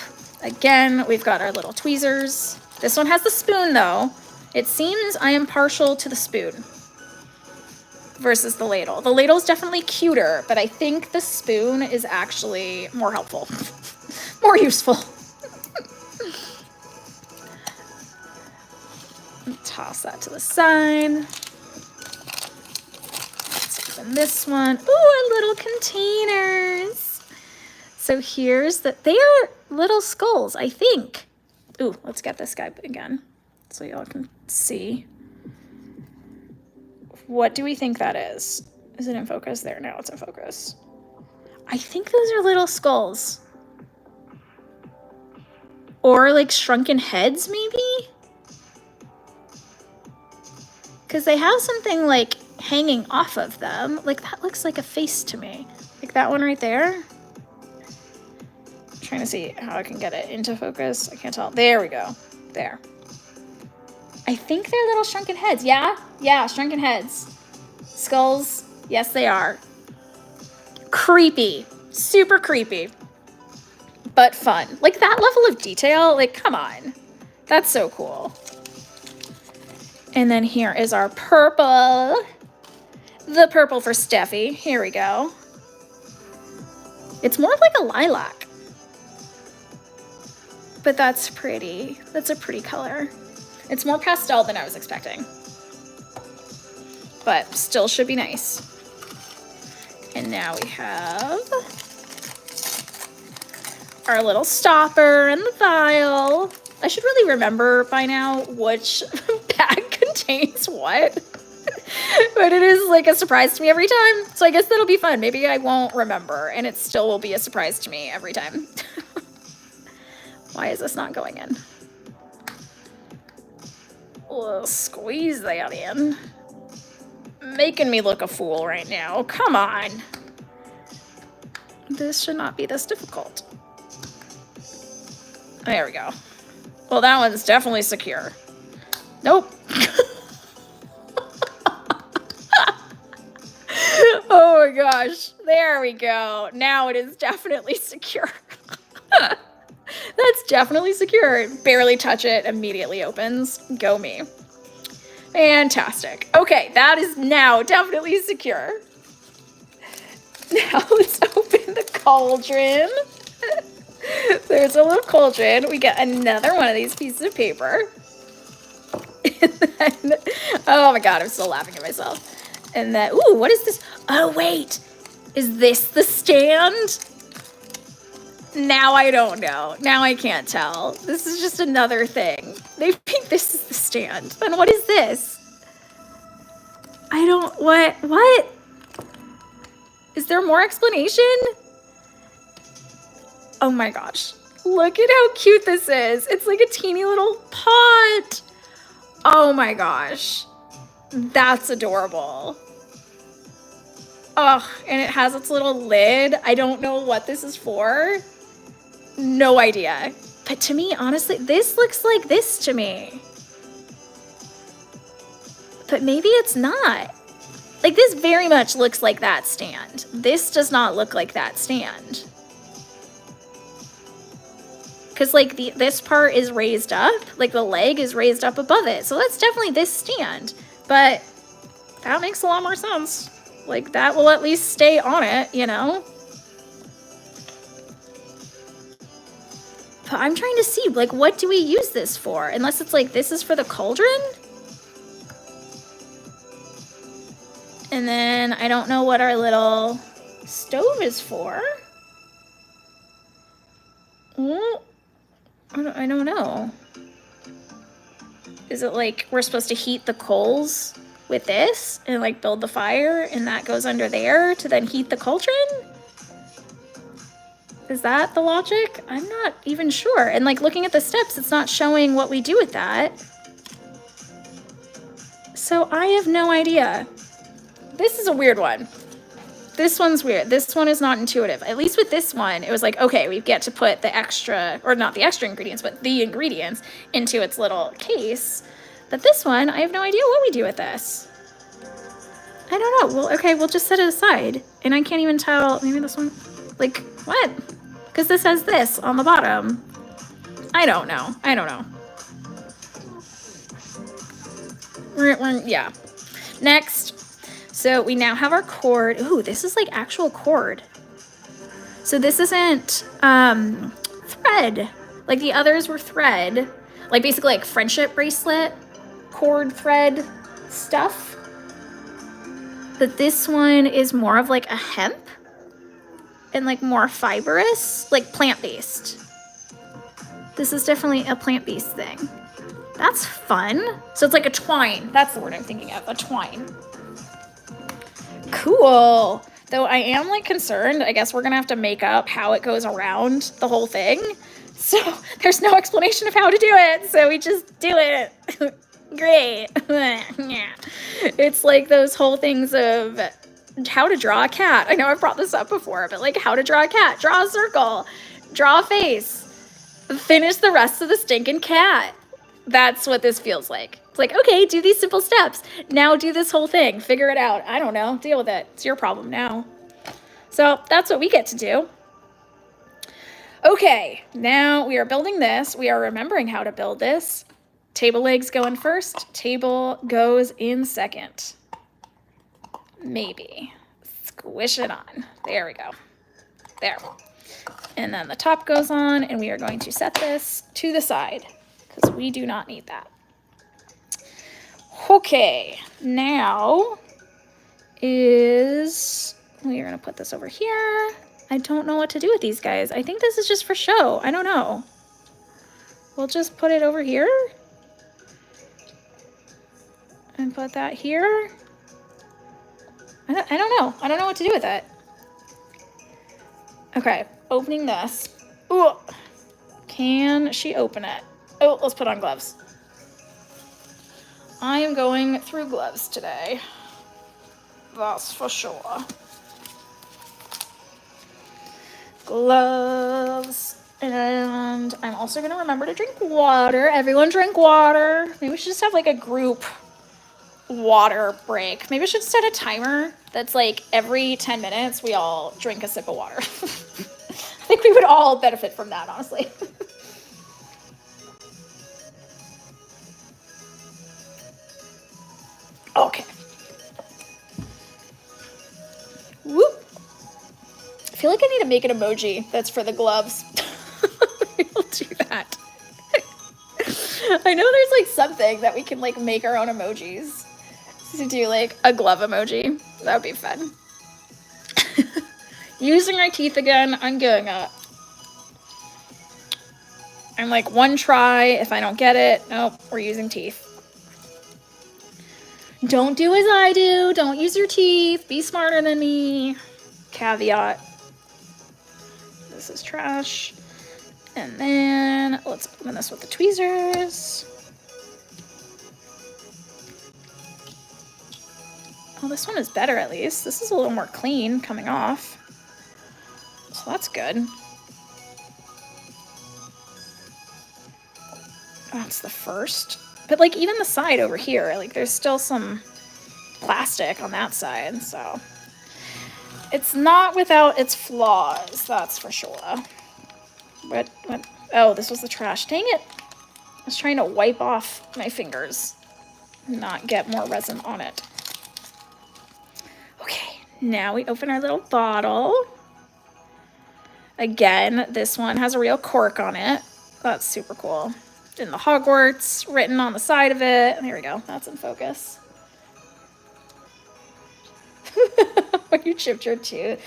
Again, we've got our little tweezers. This one has the spoon, though. It seems I am partial to the spoon versus the ladle. The ladle is definitely cuter, but I think the spoon is actually more helpful, more useful. Toss that to the side. And this one, ooh, our little containers. So here's they are little skulls, I think. Ooh, let's get this guy again so y'all can see. What do we think that is? Is it in focus? There, now it's in focus. I think those are little skulls. Or like shrunken heads, maybe? Because they have something like hanging off of them. Like that looks like a face to me. Like that one right there. I'm trying to see how I can get it into focus. I can't tell. There we go. There. I think they're little shrunken heads. Yeah? Yeah, shrunken heads. Skulls. Yes, they are. Creepy. Super creepy. But fun. Like that level of detail, like come on. That's so cool. And then here is our purple. The purple for Steffi. Here we go. It's more of like a lilac. But that's pretty. That's a pretty color. It's more pastel than I was expecting. But still should be nice. And now we have our little stopper and the vial. I should really remember by now which bag contains what. But it is like a surprise to me every time. So I guess that'll be fun. Maybe I won't remember and it still will be a surprise to me every time. Why is this not going in? We'll squeeze that in. Making me look a fool right now. Come on. This should not be this difficult. There we go. Well, that one's definitely secure. Nope. Oh my gosh. There we go. Now it is definitely secure. That's definitely secure. Barely touch it, immediately opens. Go me. Fantastic. Okay, that is now definitely secure. Now let's open the cauldron. There's a little cauldron. We get another one of these pieces of paper. And then, oh my god, I'm still laughing at myself. And then, ooh, what is this? Oh, wait. Is this the stand? Now I don't know. Now I can't tell. This is just another thing. They think this is the stand. Then what is this? I don't, what? Is there more explanation? Oh my gosh. Look at how cute this is. It's like a teeny little pot. Oh my gosh. That's adorable. Oh, and it has its little lid. I don't know what this is for. No idea. But to me, honestly, this looks like this to me. But maybe it's not. Like this very much looks like that stand. This does not look like that stand. Because like this part is raised up, like the leg is raised up above it. So that's definitely this stand. But that makes a lot more sense. Like that will at least stay on it, you know? But I'm trying to see, like, what do we use this for? Unless it's like, this is for the cauldron? And then I don't know what our little stove is for. I don't know. Is it like we're supposed to heat the coals with this and like build the fire and that goes under there to then heat the cauldron? Is that the logic? I'm not even sure. And like looking at the steps, it's not showing what we do with that. So I have no idea. This is a weird one. This one's weird. This one is not intuitive. At least with this one, it was like, okay, we get to put the extra, or not the extra ingredients, but the ingredients into its little case. But this one, I have no idea what we do with this. I don't know. Well, okay, we'll just set it aside. And I can't even tell, maybe this one, like, what? Because this has this on the bottom. I don't know. I don't know. Yeah. Next. So we now have our cord. Ooh, this is like actual cord. So this isn't thread. Like the others were thread. Like basically like friendship bracelet, cord thread stuff. But this one is more of like a hemp and like more fibrous, like plant-based. This is definitely a plant-based thing. That's fun. So it's like a twine. That's the word I'm thinking of, a twine. Cool. Though I am like concerned, I guess we're gonna have to make up how it goes around the whole thing. So there's no explanation of how to do it. So we just do it. Great. It's like those whole things of how to draw a cat. I know I've brought this up before, but like how to draw a cat, draw a circle, draw a face, finish the rest of the stinking cat. That's what this feels like. It's like, okay, do these simple steps. Now do this whole thing. Figure it out. I don't know. Deal with it. It's your problem now. So that's what we get to do. Okay, now we are building this. We are remembering how to build this. Table legs go in first. Table goes in second. Maybe. Squish it on. There we go. There. And then the top goes on, and we are going to set this to the side because we do not need that. Okay, now is, we're going to put this over here. I don't know what to do with these guys. I think this is just for show. I don't know. We'll just put it over here and put that here. I don't know. I don't know what to do with it. Okay, opening this. Ooh, can she open it? Oh, let's put on gloves. I am going through gloves today. That's for sure. Gloves. And I'm also going to remember to drink water. Everyone drink water. Maybe we should just have like a group water break. Maybe we should set a timer that's like every 10 minutes we all drink a sip of water. I think we would all benefit from that, honestly. Okay. Whoop. I feel like I need to make an emoji that's for the gloves. We'll do that. I know there's like something that we can like make our own emojis. To do like a glove emoji. That would be fun. Using my teeth again, I'm doing it. I'm like one try. If I don't get it, nope, we're using teeth. Don't do as I do. Don't use your teeth. Be smarter than me. Caveat. This is trash. And then let's open this with the tweezers. Oh, this one is better at least. This is a little more clean coming off. So that's good. That's the first. But like even the side over here, like there's still some plastic on that side, so it's not without its flaws, that's for sure. What? Oh, this was the trash. Dang it. I was trying to wipe off my fingers, not get more resin on it. Okay, now we open our little bottle. Again, this one has a real cork on it. That's super cool. In the Hogwarts written on the side of it. There we go. That's in focus. You chipped your tooth.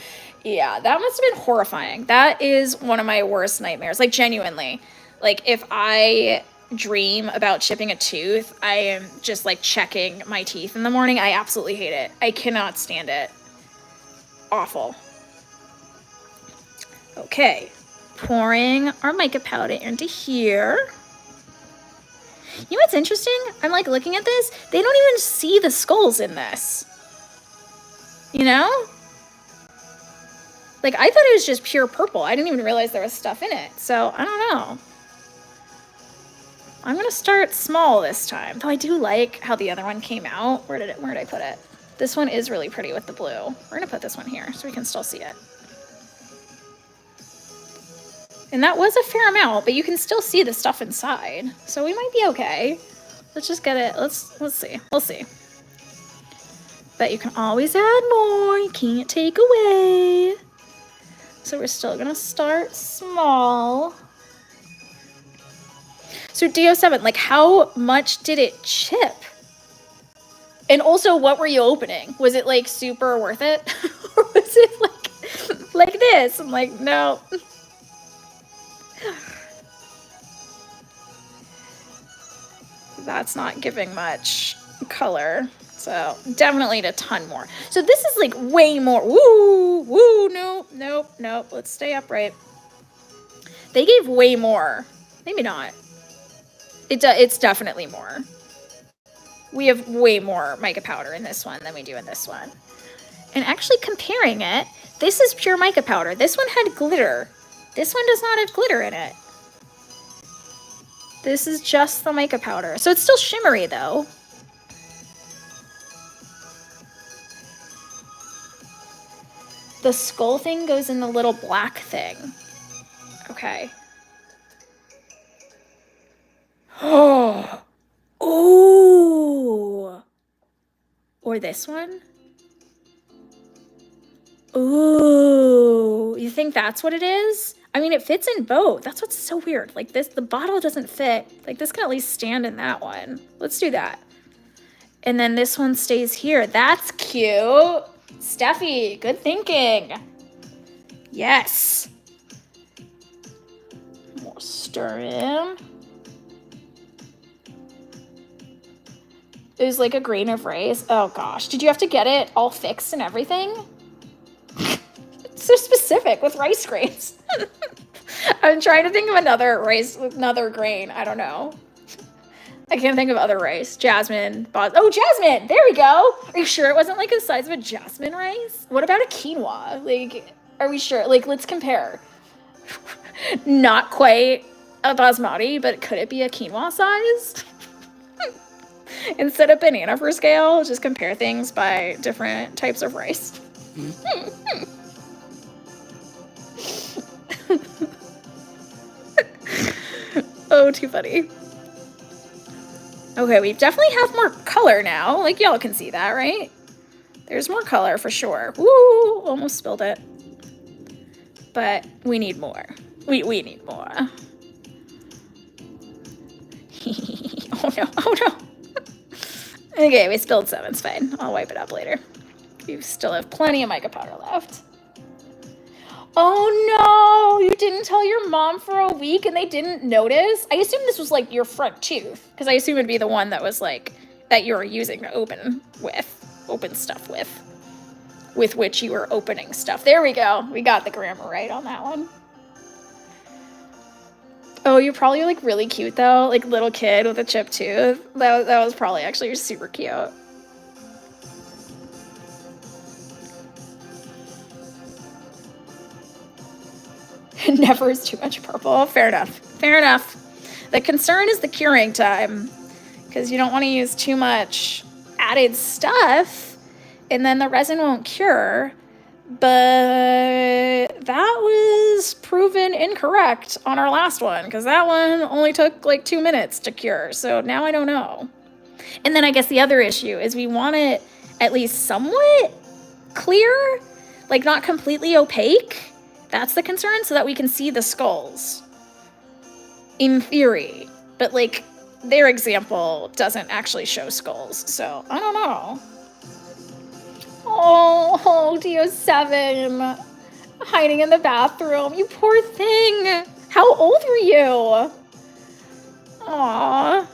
Yeah, that must have been horrifying. That is one of my worst nightmares. Like, genuinely. Like, if I dream about chipping a tooth, I am just, like, checking my teeth in the morning. I absolutely hate it. I cannot stand it. Awful. Okay. Pouring our mica powder into here. You know what's interesting? I'm, like, looking at this. They don't even see the skulls in this. You know? Like, I thought it was just pure purple. I didn't even realize there was stuff in it. So, I don't know. I'm going to start small this time. Though I do like how the other one came out. Where did I put it? This one is really pretty with the blue. We're going to put this one here so we can still see it. And that was a fair amount, but you can still see the stuff inside. So we might be okay. Let's just get it. Let's see. We'll see. But you can always add more. You can't take away. So we're still going to start small. So DO7, like how much did it chip? And also, what were you opening? Was it like super worth it? Or was it like this? I'm like, no. That's not giving much color. So definitely need a ton more. So this is like way more. Woo, woo, nope, nope, nope. Let's stay upright. They gave way more. Maybe not. It's definitely more. We have way more mica powder in this one than we do in this one. And actually comparing it, this is pure mica powder. This one had glitter. This one does not have glitter in it. This is just the mica powder. So it's still shimmery though. The skull thing goes in the little black thing. Okay. Oh. Ooh. Or this one? Ooh. You think that's what it is? I mean, it fits in both. That's what's so weird. Like this, the bottle doesn't fit. Like this can at least stand in that one. Let's do that. And then this one stays here. That's cute. Steffi, good thinking. Yes. More stir in. It was like a grain of rice. Oh gosh. Did you have to get it all fixed and everything? It's so specific with rice grains. I'm trying to think of another grain. I don't know. I can't think of other rice. Jasmine. Oh, jasmine! There we go! Are you sure it wasn't like the size of a jasmine rice? What about a quinoa? Like, are we sure? Like, let's compare. Not quite a basmati, but could it be a quinoa size? Instead of banana for scale, just compare things by different types of rice. Oh, too funny. Okay, we definitely have more color now. Like, y'all can see that, right? There's more color for sure. Woo! Almost spilled it. But we need more. We need more. Oh no, oh no. Okay, we spilled some, it's fine. I'll wipe it up later. We still have plenty of mica powder left. Oh no, you didn't tell your mom for a week and they didn't notice? I assume this was like your front tooth, because I assume it'd be the one that was like, that you were using to open stuff with which you were opening stuff. There we go. We got the grammar right on that one. Oh, you're probably like really cute though, like little kid with a chipped tooth. That was probably actually super cute. Never is too much purple. Fair enough. Fair enough. The concern is the curing time, because you don't want to use too much added stuff and then the resin won't cure. But that was proven incorrect on our last one, because that one only took like 2 minutes to cure. So now I don't know. And then I guess the other issue is we want it at least somewhat clear, like not completely opaque. That's the concern, so that we can see the skulls. In theory. But like their example doesn't actually show skulls. So I don't know. Oh, Dio7, hiding in the bathroom. You poor thing. How old were you? Aww.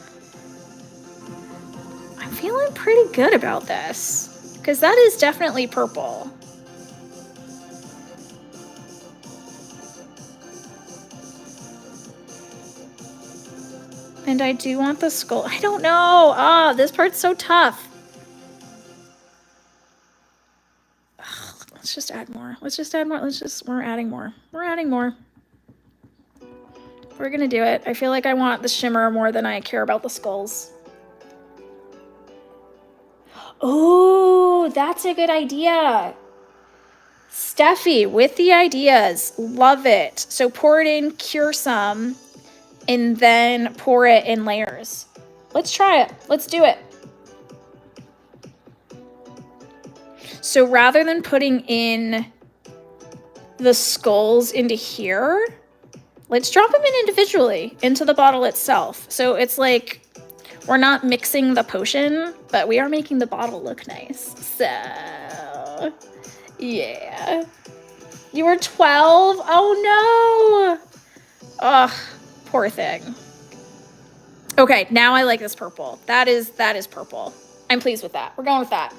I'm feeling pretty good about this, because that is definitely purple. And I do want the skull. I don't know. Ah, this part's so tough. Let's just add more. Let's just add more. We're adding more. We're adding more. We're gonna do it. I feel like I want the shimmer more than I care about the skulls. Oh, that's a good idea. Steffi, with the ideas. Love it. So pour it in, cure some, and then pour it in layers. Let's try it. Let's do it. So rather than putting in the skulls into here, let's drop them in individually into the bottle itself. So it's like we're not mixing the potion, but we are making the bottle look nice. So, yeah. You were 12? Oh no! Ugh, poor thing. Okay, now I like this purple. That is purple. I'm pleased with that. We're going with that.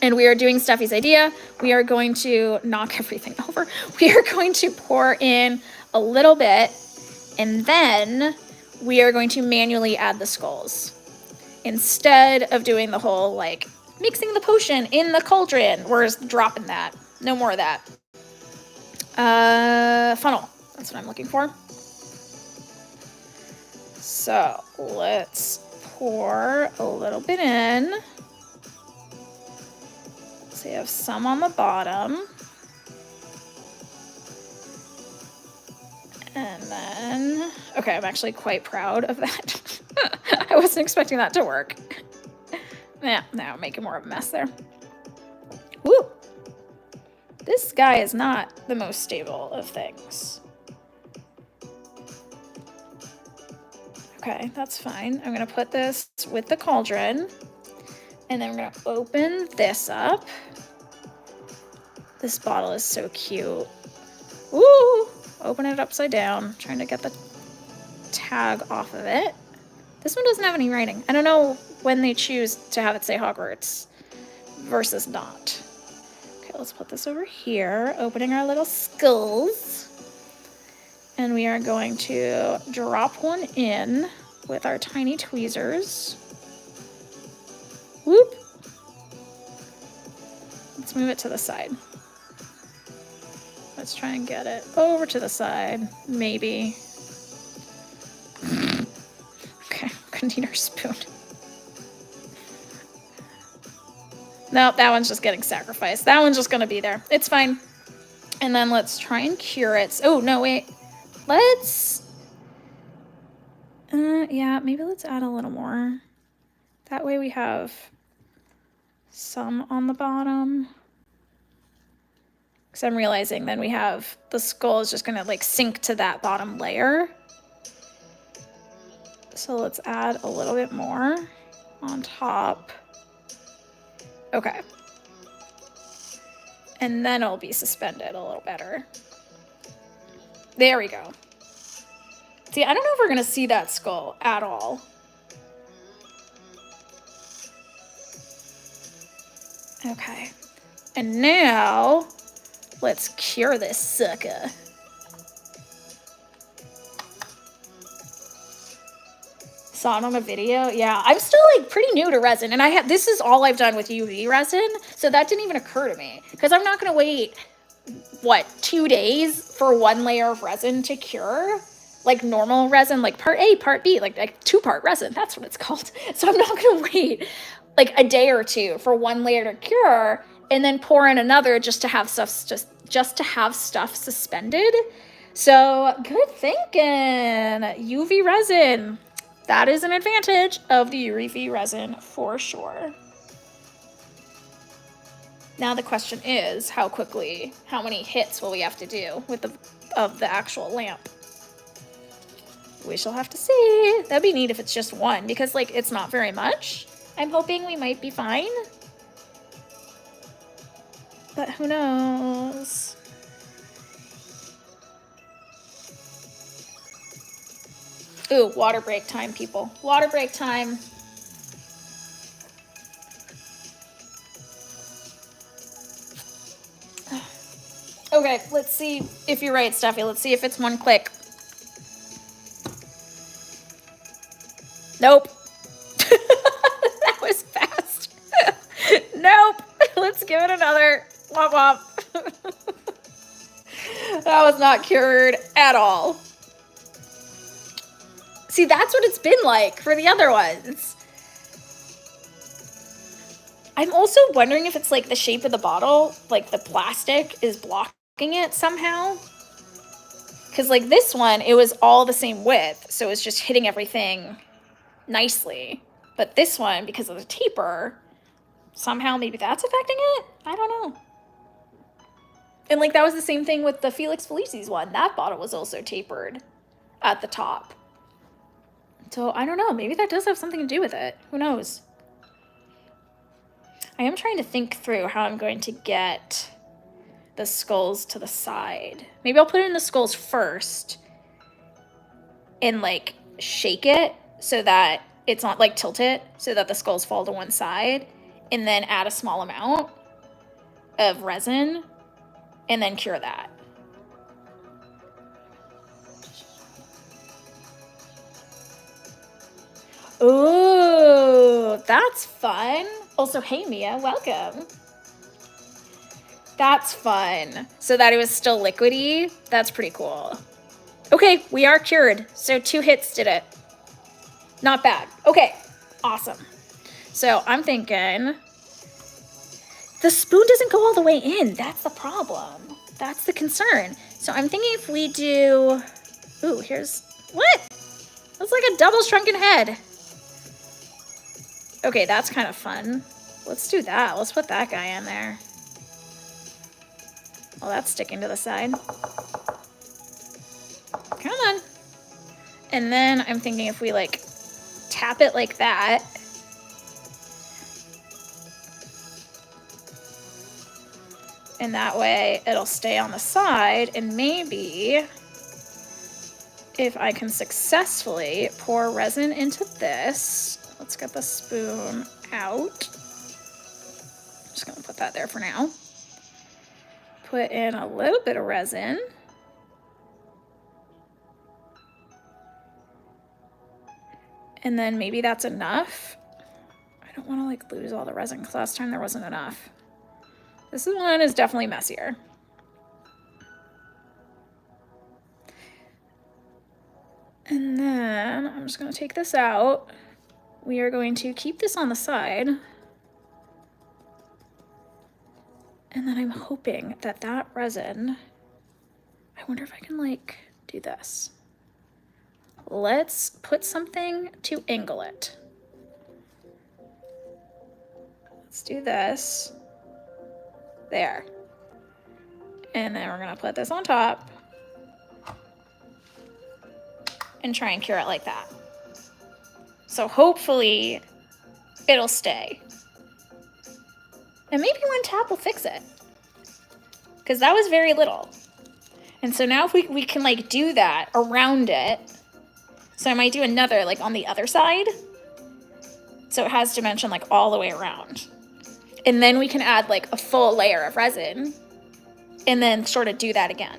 And we are doing Steffi's idea. We are going to knock everything over. We are going to pour in a little bit, and then we are going to manually add the skulls. Instead of doing the whole, like, mixing the potion in the cauldron, we're just dropping that. No more of that. Funnel. That's what I'm looking for. So let's pour a little bit in. So you have some on the bottom. And then, okay, I'm actually quite proud of that. I wasn't expecting that to work. Yeah, now I'm making more of a mess there. Woo! This guy is not the most stable of things. Okay, that's fine. I'm gonna put this with the cauldron, and then we're gonna open this up. This bottle is so cute. Ooh! Open it upside down, trying to get the tag off of it. This one doesn't have any writing. I don't know when they choose to have it say Hogwarts versus not. Okay, let's put this over here, opening our little skulls. And we are going to drop one in with our tiny tweezers. Whoop. Let's move it to the side. Let's try and get it over to the side, maybe. Okay, I'm gonna need our spoon. Nope, that one's just getting sacrificed. That one's just gonna be there. It's fine. And then let's try and cure it. Oh, no, wait. Let's, yeah, maybe let's add a little more. That way we have some on the bottom. Because I'm realizing then we have, the skull is just gonna like sink to that bottom layer. So let's add a little bit more on top. Okay. And then it'll be suspended a little better. There we go. See, I don't know if we're gonna see that skull at all. Okay. And now, let's cure this sucker. Saw it on a video. Yeah, I'm still like pretty new to resin, and this is all I've done with UV resin, so that didn't even occur to me because I'm not gonna wait, what, 2 days for one layer of resin to cure, like normal resin, like part A, part B, like two-part resin. That's what it's called. So I'm not gonna wait like a day or two for one layer to cure and then pour in another just to have stuff just to have stuff suspended. So good thinking. UV resin. That is an advantage of the UV resin for sure. Now the question is, how many hits will we have to do with the actual lamp? We shall have to see. That'd be neat if it's just one, because like it's not very much. I'm hoping we might be fine. But who knows? Ooh, water break time, people. Water break time. Okay, let's see if you're right, Steffi. Let's see if it's one click. Nope. That was fast. Nope. Let's give it another. Womp womp. That was not cured at all. See, that's what it's been like for the other ones. I'm also wondering if it's like the shape of the bottle, like the plastic is blocking it somehow. Because like this one, it was all the same width, so it's just hitting everything nicely. But this one, because of the taper, somehow maybe that's affecting it? I don't know. And like that was the same thing with the Felix Felicis one. That bottle was also tapered at the top. So I don't know, maybe that does have something to do with it. Who knows? I am trying to think through how I'm going to get the skulls to the side. Maybe I'll put in the skulls first and like shake it so that it's not like tilt it so that the skulls fall to one side, and then add a small amount of resin and then cure that. Ooh, that's fun. Also, hey Mia, welcome. That's fun. So that it was still liquidy. That's pretty cool. Okay, we are cured. So 2 hits did it. Not bad. Okay, awesome. So I'm thinking the spoon doesn't go all the way in. That's the problem. That's the concern. So I'm thinking if we do, ooh, here's, what? That's like a double shrunken head. Okay, that's kind of fun. Let's do that. Let's put that guy in there. Well, that's sticking to the side. Come on. And then I'm thinking if we like tap it like that. And that way it'll stay on the side, and maybe if I can successfully pour resin into this, let's get the spoon out. I'm just gonna put that there for now. Put in a little bit of resin. And then maybe that's enough. I don't wanna like lose all the resin because last time there wasn't enough. This one is definitely messier. And then I'm just gonna take this out. We are going to keep this on the side. And then I'm hoping that that resin, I wonder if I can like do this. Let's put something to angle it. Let's do this. There. And then we're gonna put this on top and try and cure it like that. So hopefully it'll stay. And maybe one tap will fix it. Because that was very little. And so now if we can like do that around it. So I might do another like on the other side. So it has dimension like all the way around. And then we can add like a full layer of resin and then sort of do that again.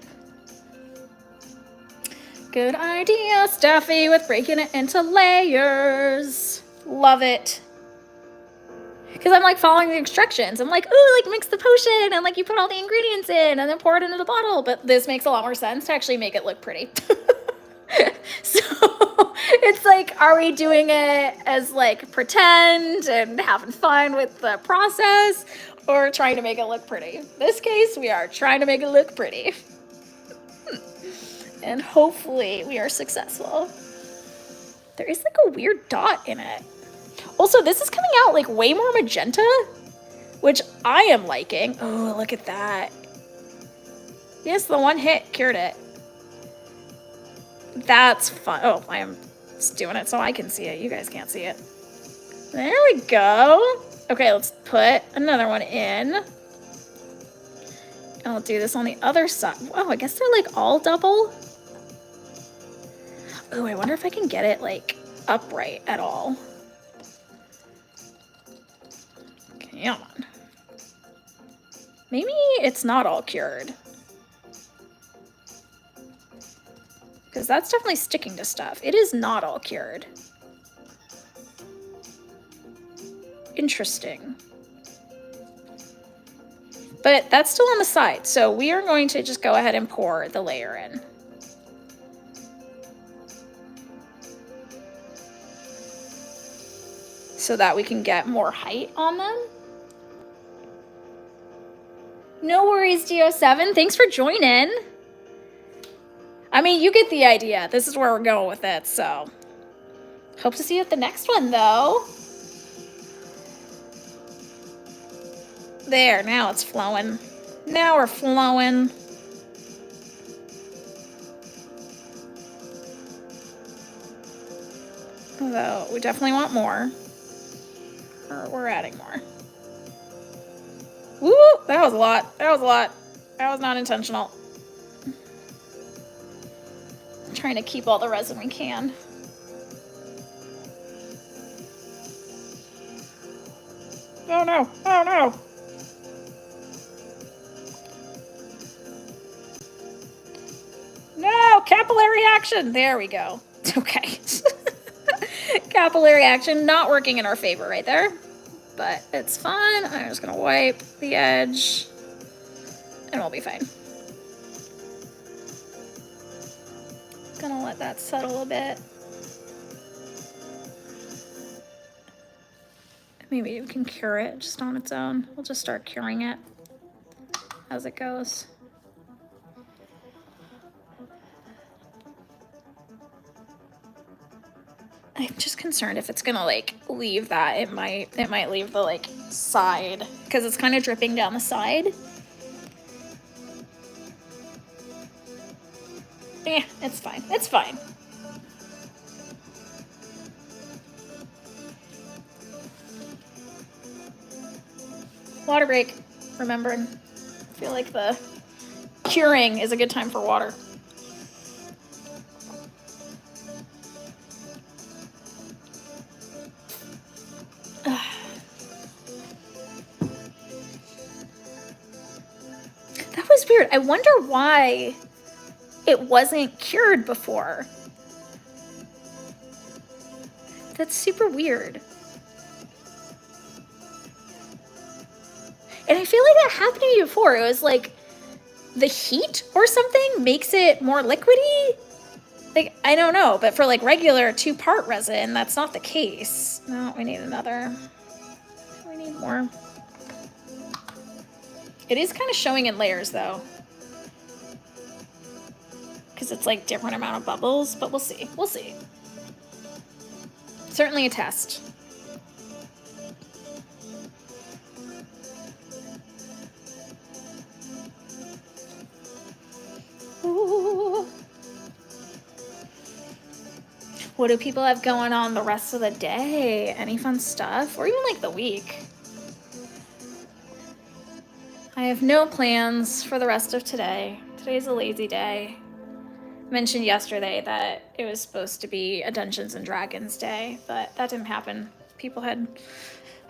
Good idea, Steffi, with breaking it into layers. Love it. Because I'm like following the instructions. I'm like, ooh, like mix the potion and like you put all the ingredients in and then pour it into the bottle. But this makes a lot more sense to actually make it look pretty. So it's like, are we doing it as like pretend and having fun with the process or trying to make it look pretty? In this case, we are trying to make it look pretty. And hopefully we are successful. There is like a weird dot in it. Also, this is coming out like way more magenta, which I am liking. Oh, look at that. Yes, the one hit cured it. That's fun. Oh, I am just doing it so I can see it. You guys can't see it. There we go. Okay, let's put another one in. And I'll do this on the other side. Oh, I guess they're like all double. Oh, I wonder if I can get it like upright at all. Come on. Maybe it's not all cured. Because that's definitely sticking to stuff. It is not all cured. Interesting. But that's still on the side. So we are going to just go ahead and pour the layer in. So that we can get more height on them. No worries, DO7. Thanks for joining. I mean, you get the idea. This is where we're going with it, so. Hope to see you at the next one, though. There, now it's flowing. Now we're flowing. Although, we definitely want more. Or we're adding more. Woo! That was a lot. That was a lot. That was not intentional. I'm trying to keep all the resin we can. Oh no, oh no. No, capillary action. There we go. Okay. Capillary action not working in our favor right there. But it's fine. I'm just gonna wipe the edge and we'll be fine. Gonna let that settle a bit. Maybe you can cure it just on its own. We'll just start curing it as it goes. I'm just concerned if it's gonna like leave that. It might leave the like side because it's kind of dripping down the side. Yeah, it's fine. It's fine. Water break. Remembering. I feel like the curing is a good time for water. That was weird. I wonder why it wasn't cured before. That's super weird. And I feel like that happened to me before. It was like the heat or something makes it more liquidy. Like, I don't know, but for like regular 2-part resin, that's not the case. No, we need another. We need more. It is kind of showing in layers though. Because it's like different amount of bubbles, but we'll see. We'll see. Certainly a test. Ooh. What do people have going on the rest of the day? Any fun stuff? Or even like the week? I have no plans for the rest of today. Today's a lazy day. I mentioned yesterday that it was supposed to be a Dungeons and Dragons day, but that didn't happen. People had,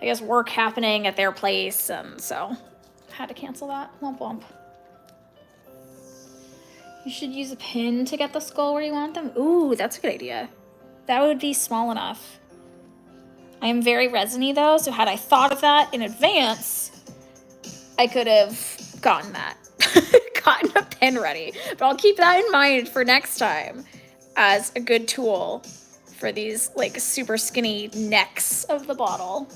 I guess, work happening at their place, and so I had to cancel that. Womp womp. You should use a pin to get the skull where you want them. Ooh, that's a good idea. That would be small enough. I am very resiny though, so had I thought of that in advance, I could have gotten that. Gotten a pin ready. But I'll keep that in mind for next time as a good tool for these like super skinny necks of the bottle.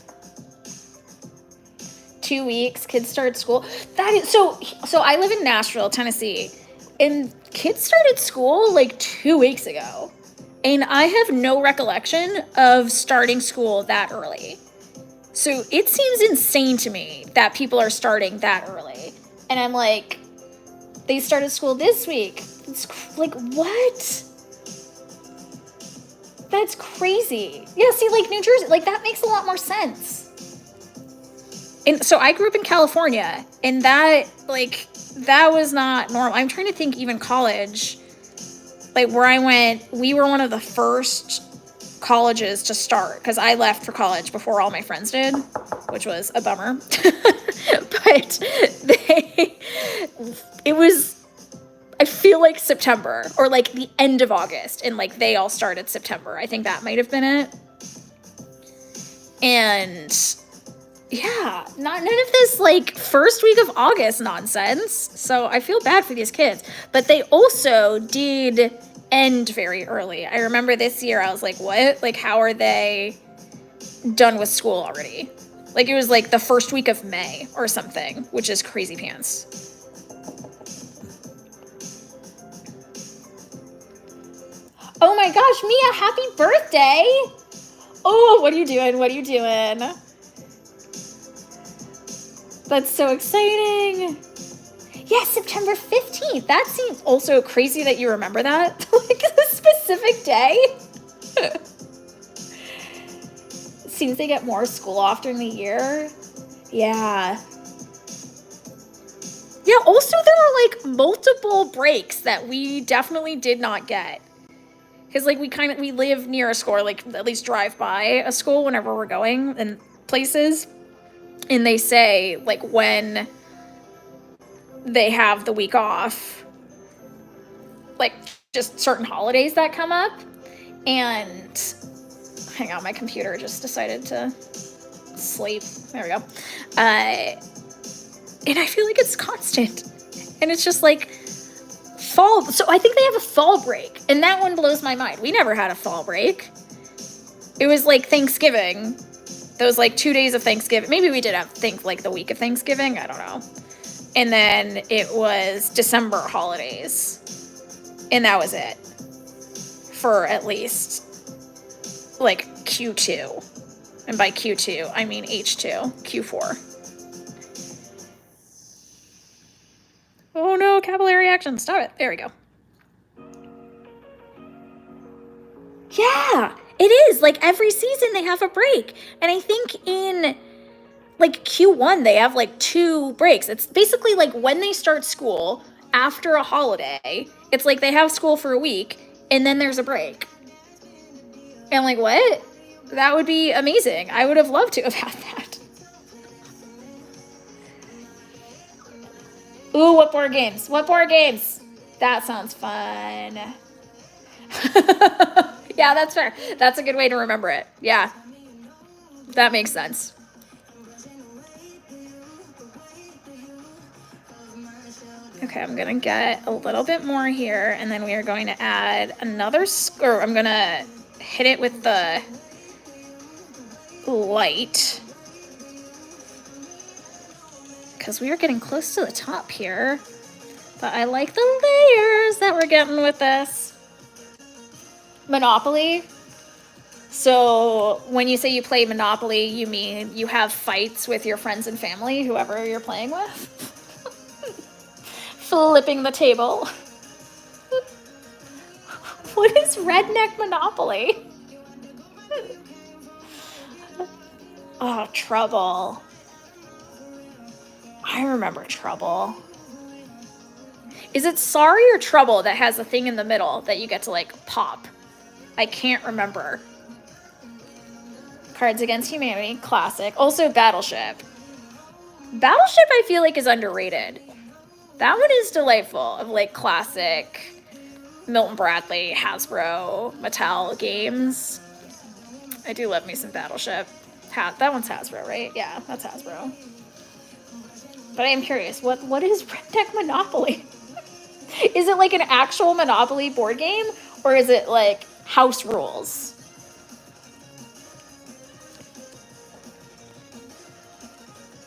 2 weeks, kids start school. That is so I live in Nashville, Tennessee, and kids started school like 2 weeks ago. And I have no recollection of starting school that early. So it seems insane to me that people are starting that early. And I'm like, they started school this week. It's like, what? That's crazy. Yeah, see, like New Jersey, like that makes a lot more sense. And so I grew up in California, and that was not normal. I'm trying to think even college, like where I went, we were one of the first colleges to start because I left for college before all my friends did, which was a bummer. But it was, I feel like September or like the end of August, and like they all started September. I think that might have been it. And yeah, none of this like first week of August nonsense. So I feel bad for these kids, but they also did end very early. I remember this year I was like, what? Like, how are they done with school already? Like, it was like the first week of May or something, which is crazy pants. Oh my gosh, Mia, happy birthday! Oh, what are you doing? What are you doing? That's so exciting. Yeah, September 15th. That seems also crazy that you remember that. Like a specific day. Seems they get more school off during the year. Yeah. Yeah, also there were like multiple breaks that we definitely did not get. Because like we live near a school, or like at least drive by a school whenever we're going and places. And they say, like, when they have the week off, like, just certain holidays that come up. And hang on, my computer just decided to sleep. There we go. And I feel like it's constant. And it's just like fall. So I think they have a fall break. And that one blows my mind. We never had a fall break. It was like Thanksgiving. Those like 2 days of Thanksgiving. Maybe we did have like the week of Thanksgiving. I don't know. And then it was December holidays. And that was it. For at least like Q2. And by Q2, I mean H2, Q4. Oh no, capillary action. Stop it. There we go. Yeah, it is. Like every season they have a break. And I think in like Q1 they have like 2 breaks. It's basically like when they start school after a holiday, it's like they have school for a week and then there's a break. And I'm like, what? That would be amazing. I would have loved to have had that. Ooh, what board games? What board games? That sounds fun. Yeah, that's fair. That's a good way to remember it. Yeah. That makes sense. Okay, I'm gonna get a little bit more here, and then we are going to add another, or I'm gonna hit it with the light. Because we are getting close to the top here. But I like the layers that we're getting with this. Monopoly. So when you say you play Monopoly, you mean you have fights with your friends and family, whoever you're playing with? Flipping the table. What is redneck Monopoly? Oh, Trouble. I remember Trouble. Is it Sorry or Trouble that has a thing in the middle that you get to like pop? I can't remember. Cards Against Humanity, classic. Also Battleship. Battleship I feel like is underrated. That one is delightful, of like classic Milton Bradley, Hasbro, Mattel games. I do love me some Battleship. That one's Hasbro, right? Yeah, that's Hasbro. But I am curious, what is Redneck Monopoly? Is it like an actual Monopoly board game? Or is it like house rules?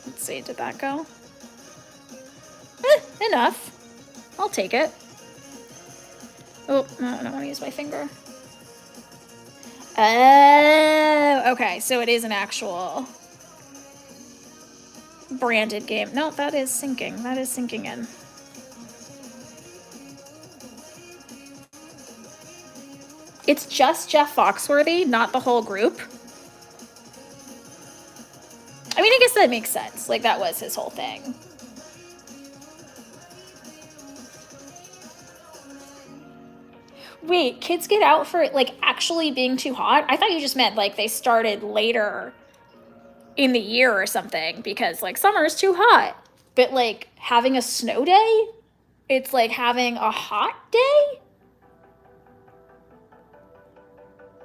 Let's see, did that go? Enough. I'll take it. Oh, no, I don't want to use my finger. Oh, okay, so it is an actual branded game. No, that is sinking. That is sinking in. It's just Jeff Foxworthy, not the whole group. I mean, I guess that makes sense. Like, that was his whole thing. Wait, kids get out for it, like, actually being too hot? I thought you just meant, like, they started later in the year or something because, like, summer is too hot. But, like, having a snow day, it's like having a hot day?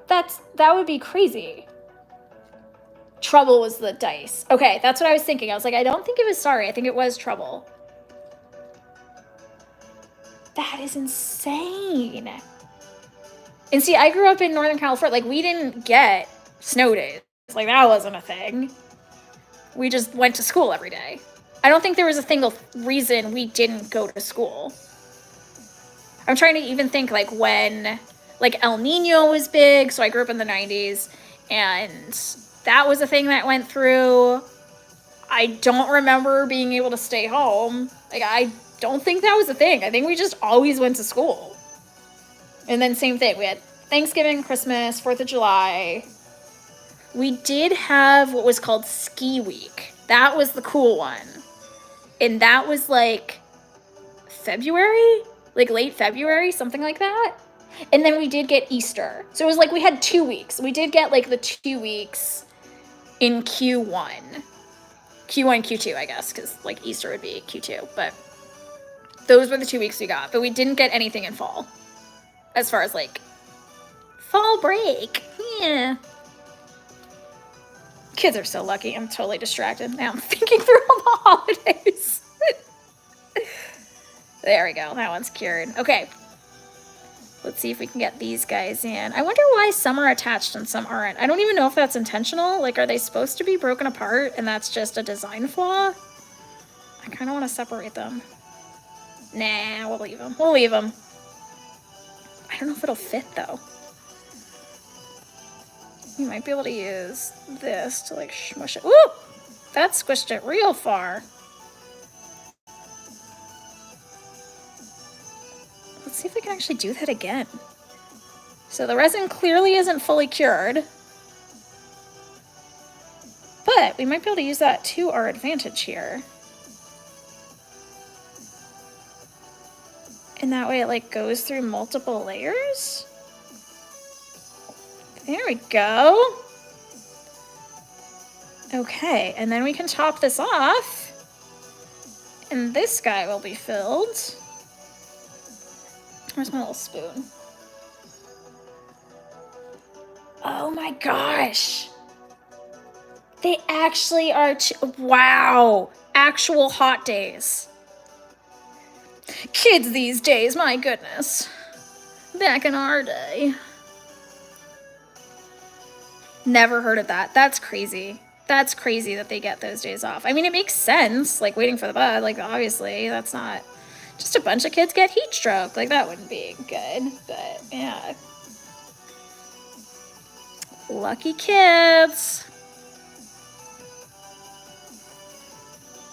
That would be crazy. Trouble was the dice. Okay, that's what I was thinking. I was like, I don't think it was Sorry. I think it was Trouble. That is insane. And see, I grew up in Northern California. Like, we didn't get snow days. Like, that wasn't a thing. We just went to school every day. I don't think there was a single reason we didn't go to school. I'm trying to even think, like, when, like, El Nino was big. So I grew up in the 90s. And that was a thing that went through. I don't remember being able to stay home. Like, I don't think that was a thing. I think we just always went to school. And then same thing. We had Thanksgiving, Christmas, 4th of July. We did have what was called Ski Week. That was the cool one. And that was like February? Like late February, something like that. And then we did get Easter. So it was like we had 2 weeks. We did get like the 2 weeks in Q1. Q1, Q2, I guess, because like Easter would be Q2, but those were the 2 weeks we got, but we didn't get anything in fall as far as like fall break. Yeah. Kids are so lucky. I'm totally distracted. Now I'm thinking through all the holidays. There we go. That one's cured. Okay. Let's see if we can get these guys in. I wonder why some are attached and some aren't. I don't even know if that's intentional. Like, are they supposed to be broken apart and that's just a design flaw? I kind of want to separate them. Nah, we'll leave them. We'll leave them. I don't know if it'll fit, though. You might be able to use this to, like, smush it. Woo! That squished it real far. Let's see if we can actually do that again. So the resin clearly isn't fully cured. But we might be able to use that to our advantage here. And that way it like goes through multiple layers. There we go. Okay, and then we can top this off. And this guy will be filled. Where's my little spoon? Oh my gosh. They actually are, wow, actual hot days. Kids these days, my goodness. Back in our day. Never heard of that. That's crazy. That's crazy that they get those days off. I mean, it makes sense, like waiting for the bud, like obviously that's not just a bunch of kids get heat stroke. Like that wouldn't be good, but yeah. Lucky kids.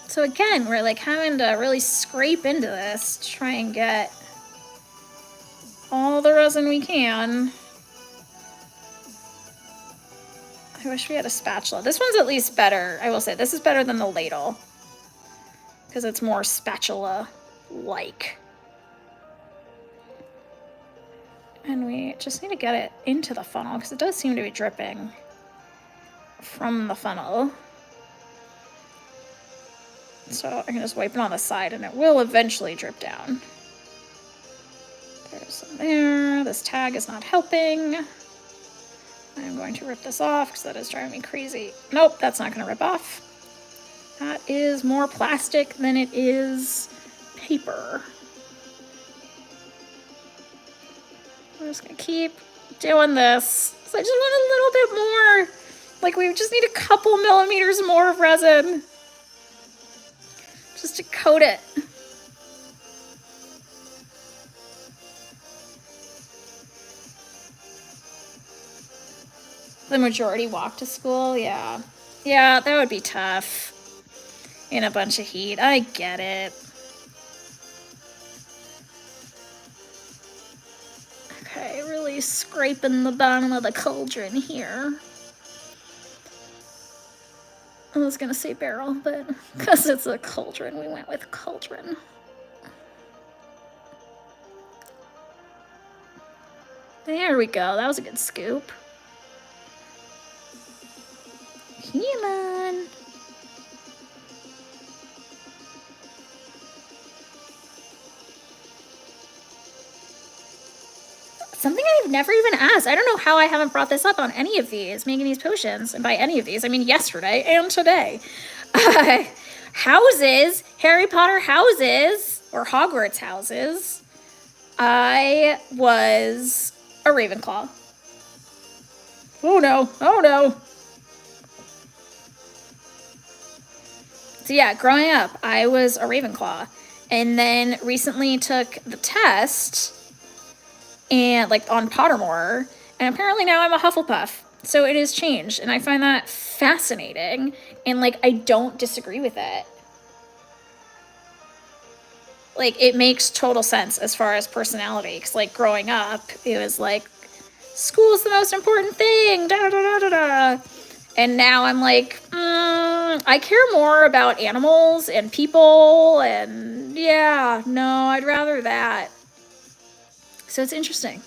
So again, we're like having to really scrape into this to try and get all the resin we can. I wish we had a spatula. This one's at least better. I will say this is better than the ladle because it's more spatula-like. And we just need to get it into the funnel because it does seem to be dripping from the funnel. So I can just wipe it on the side and it will eventually drip down. There's some there. This tag is not helping. I'm going to rip this off because that is driving me crazy. Nope, that's not going to rip off. That is more plastic than it is paper. I'm just going to keep doing this. So I just want a little bit more. Like we just need a couple millimeters more of resin. Just to coat it. The majority walk to school, yeah. Yeah, that would be tough. In a bunch of heat, I get it. Okay, really scraping the bottom of the cauldron here. I was gonna say barrel, but because it's a cauldron, we went with cauldron. There we go, that was a good scoop. Come on. Something I've never even asked. I don't know how I haven't brought this up on any of these, making these potions. And by any of these, I mean yesterday and today. Houses, Harry Potter houses, or Hogwarts houses. I was a Ravenclaw. Oh no, oh no. So yeah, growing up, I was a Ravenclaw. And then recently took the test and like on Pottermore, and apparently now I'm a Hufflepuff. So it has changed, and I find that fascinating, and like I don't disagree with it. Like it makes total sense as far as personality, because like growing up, it was like school's the most important thing, da da da da da. And now I'm like, I care more about animals and people, and yeah, no, I'd rather that. So it's interesting.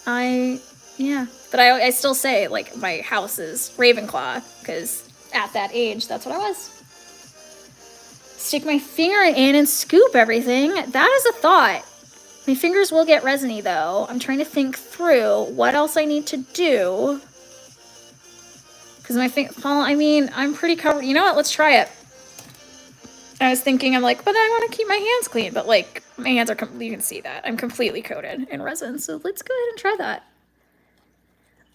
Yeah. But I still say, like, my house is Ravenclaw, because at that age, that's what I was. stick my finger in and scoop everything. That is a thought. My fingers will get resiny though. I'm trying to think through what else I need to do. Because my well, I mean, I'm pretty covered. You know what? Let's try it. I was thinking, I'm like, but I want to keep my hands clean. But like, my hands are, you can see that. I'm completely coated in resin. So let's go ahead and try that.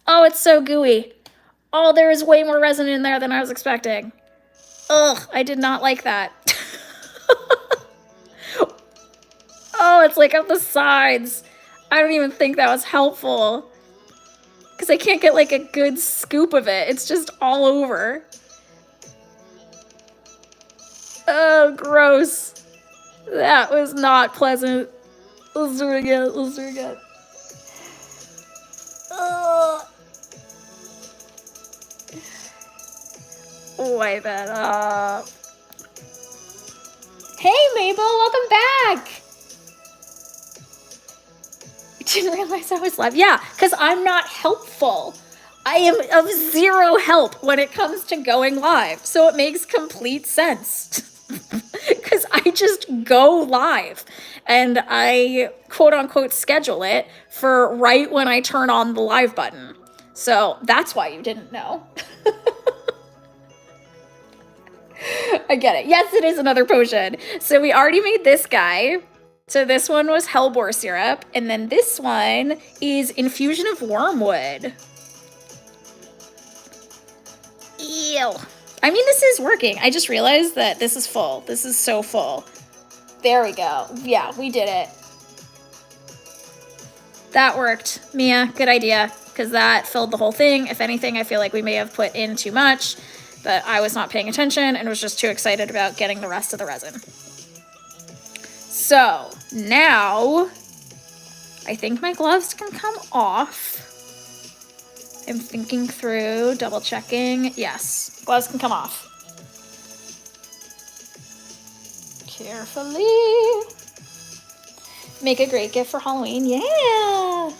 Oh, it's so gooey. Oh, there is way more resin in there than I was expecting. Ugh, I did not like that. Oh, it's like up the sides. I don't even think that was helpful. Because I can't get like a good scoop of it. It's just all over. Oh, gross. That was not pleasant. Let's do it again. Let's do it again. Ugh. Wipe that up. Hey, Mabel, welcome back. Didn't realize I was live. Yeah, because I'm not helpful. I am of zero help when it comes to going live. So it makes complete sense. Because I just go live and I quote unquote schedule it for right when I turn on the live button. So that's why you didn't know. I get it. Yes, it is another potion. So we already made this guy. So this one was Hellebore syrup. And then this one is infusion of wormwood. Ew. I mean, this is working. I just realized that this is full. This is so full. There we go. Yeah, we did it. That worked. Mia, good idea. Because that filled the whole thing. If anything, I feel like we may have put in too much. But I was not paying attention and was just too excited about getting the rest of the resin. So now I think my gloves can come off. I'm thinking through, double checking. Yes, gloves can come off. Carefully. Make a great gift for Halloween. Yeah.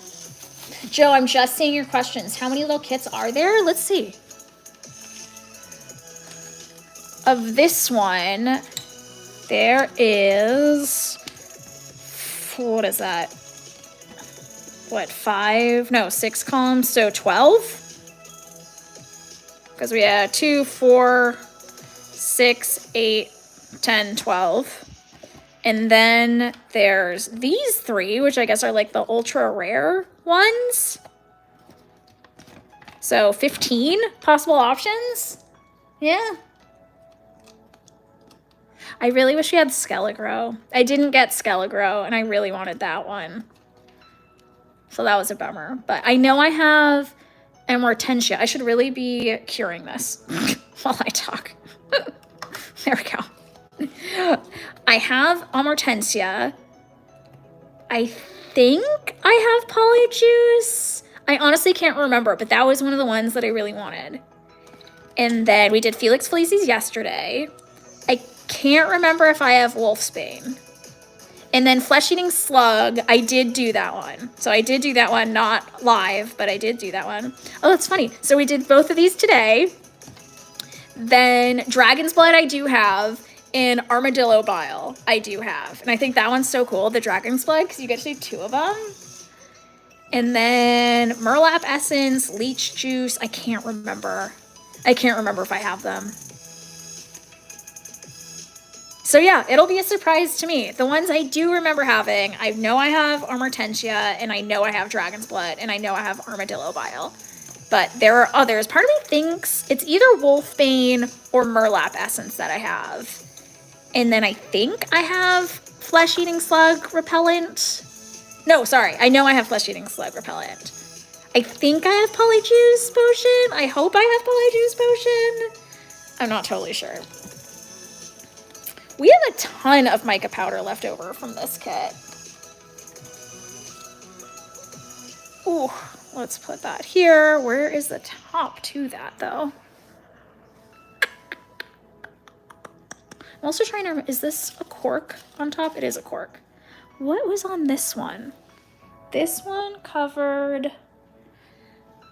Joe, I'm just seeing your questions. How many little kits are there? Let's see. Of this one, there is, what is that? What, 5? No, 6 columns, so 12? Because we had 2, 4, 6, 8, 10, 12. And then there's these 3, which I guess are like the ultra rare ones. So 15 possible options. Yeah. I really wish we had Skelegro. I didn't get Skelegro, and I really wanted that one. So that was a bummer. But I know I have Amortentia. I should really be curing this while I talk. There we go. I have Amortentia. I think I have Polyjuice. I honestly can't remember, but that was one of the ones that I really wanted. And then we did Felix Felicis yesterday. I can't remember if I have Wolfsbane. And then Flesh Eating Slug, I did do that one. So I did do that one, not live, but I did do that one. Oh, that's funny. So we did both of these today. Then Dragon's Blood I do have, and Armadillo Bile I do have. And I think that one's so cool, the Dragon's Blood, because you get to do 2 of them. And then Murlap Essence, Leech Juice, I can't remember. I can't remember if I have them. So yeah, it'll be a surprise to me. The ones I do remember having, I know I have Amortentia, and I know I have Dragon's Blood, and I know I have Armadillo Bile. But there are others. Part of me thinks it's either Wolfbane or Murlap Essence that I have. And then I think I have Flesh Eating Slug Repellent. No, sorry. I know I have Flesh Eating Slug Repellent. I think I have Polyjuice Potion. I hope I have Polyjuice Potion. I'm not totally sure. We have a ton of mica powder left over from this kit. Ooh, let's put that here. Where is the top to that, though? I'm also trying to remember, is this a cork on top? It is a cork. What was on this one? This one covered,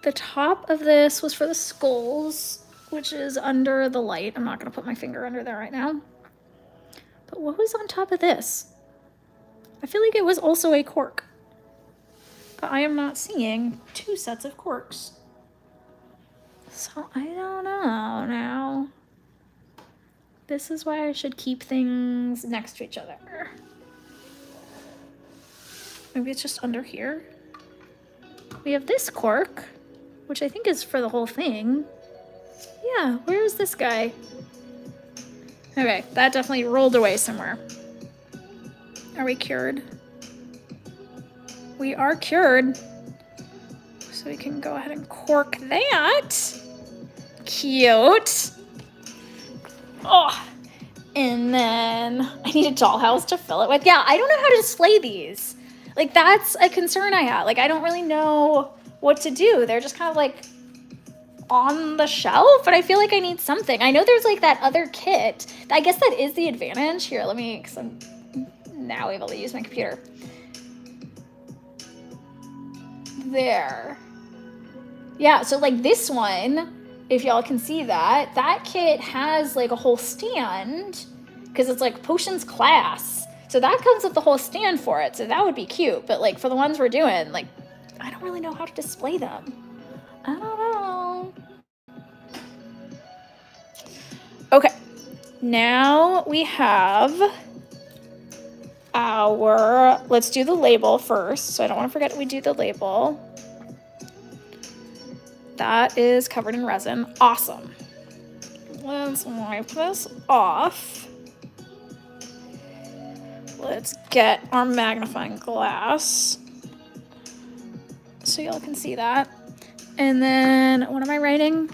the top of this was for the skulls, which is under the light. I'm not gonna put my finger under there right now. But what was on top of this? I feel like it was also a cork. But I am not seeing 2 sets of corks. So I don't know now. This is why I should keep things next to each other. Maybe it's just under here. We have this cork, which I think is for the whole thing. Yeah, where is this guy? Okay, that definitely rolled away somewhere. Are we cured? We are cured. So we can go ahead and cork that. Cute. Oh, and then I need a dollhouse to fill it with. Yeah, I don't know how to display these. Like, that's a concern I had. Like, I don't really know what to do. They're just kind of like on the shelf, but I feel like I need something. I know there's like that other kit. I guess that is the advantage. Here, let me, because I'm now able to use my computer. There. Yeah, so like this one, if y'all can see that, that kit has like a whole stand because it's like potions class. So that comes with the whole stand for it. So that would be cute. But like for the ones we're doing, like, I don't really know how to display them. I don't know. Okay. Now we have our, let's do the label first. So I don't want to forget we do the label. That is covered in resin. Awesome. Let's wipe this off. Let's get our magnifying glass so y'all can see that. And then, what am I writing?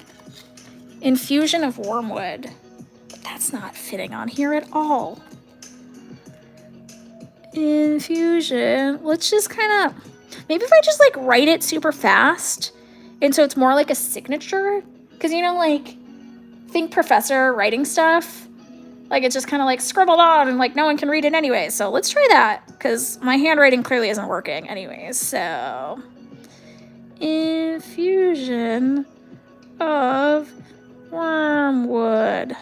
Infusion of Wormwood. But that's not fitting on here at all. Infusion. Let's just kind of, maybe if I just like write it super fast, and so it's more like a signature, because you know, like, think professor writing stuff. Like, it's just kind of like scribbled on and like no one can read it anyway. So let's try that because my handwriting clearly isn't working anyways. So, infusion of wormwood.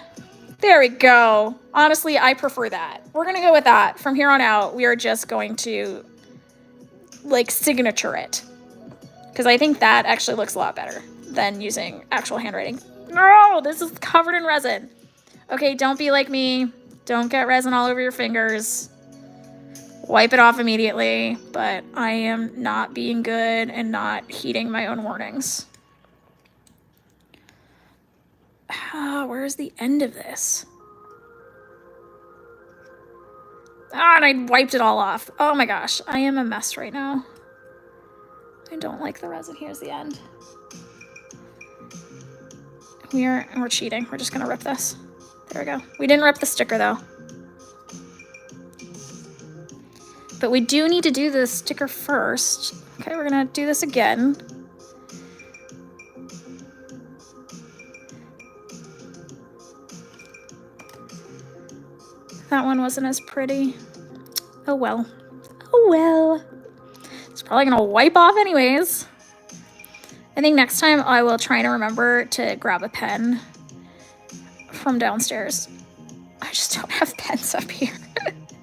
There we go. Honestly, I prefer that. We're going to go with that. From here on out, we are just going to like signature it because I think that actually looks a lot better than using actual handwriting. No, this is covered in resin. Okay, don't be like me. Don't get resin all over your fingers. Wipe it off immediately. But I am not being good and not heeding my own warnings. Where's the end of this? Ah, and I wiped it all off. Oh my gosh, I am a mess right now. I don't like the resin. Here's the end. We're cheating. We're just gonna rip this. There we go. We didn't rip the sticker though. But we do need to do the sticker first. Okay, we're gonna do this again. That one wasn't as pretty. Oh well. Oh well. It's probably gonna wipe off anyways. I think next time I will try to remember to grab a pen from downstairs. I just don't have pens up here.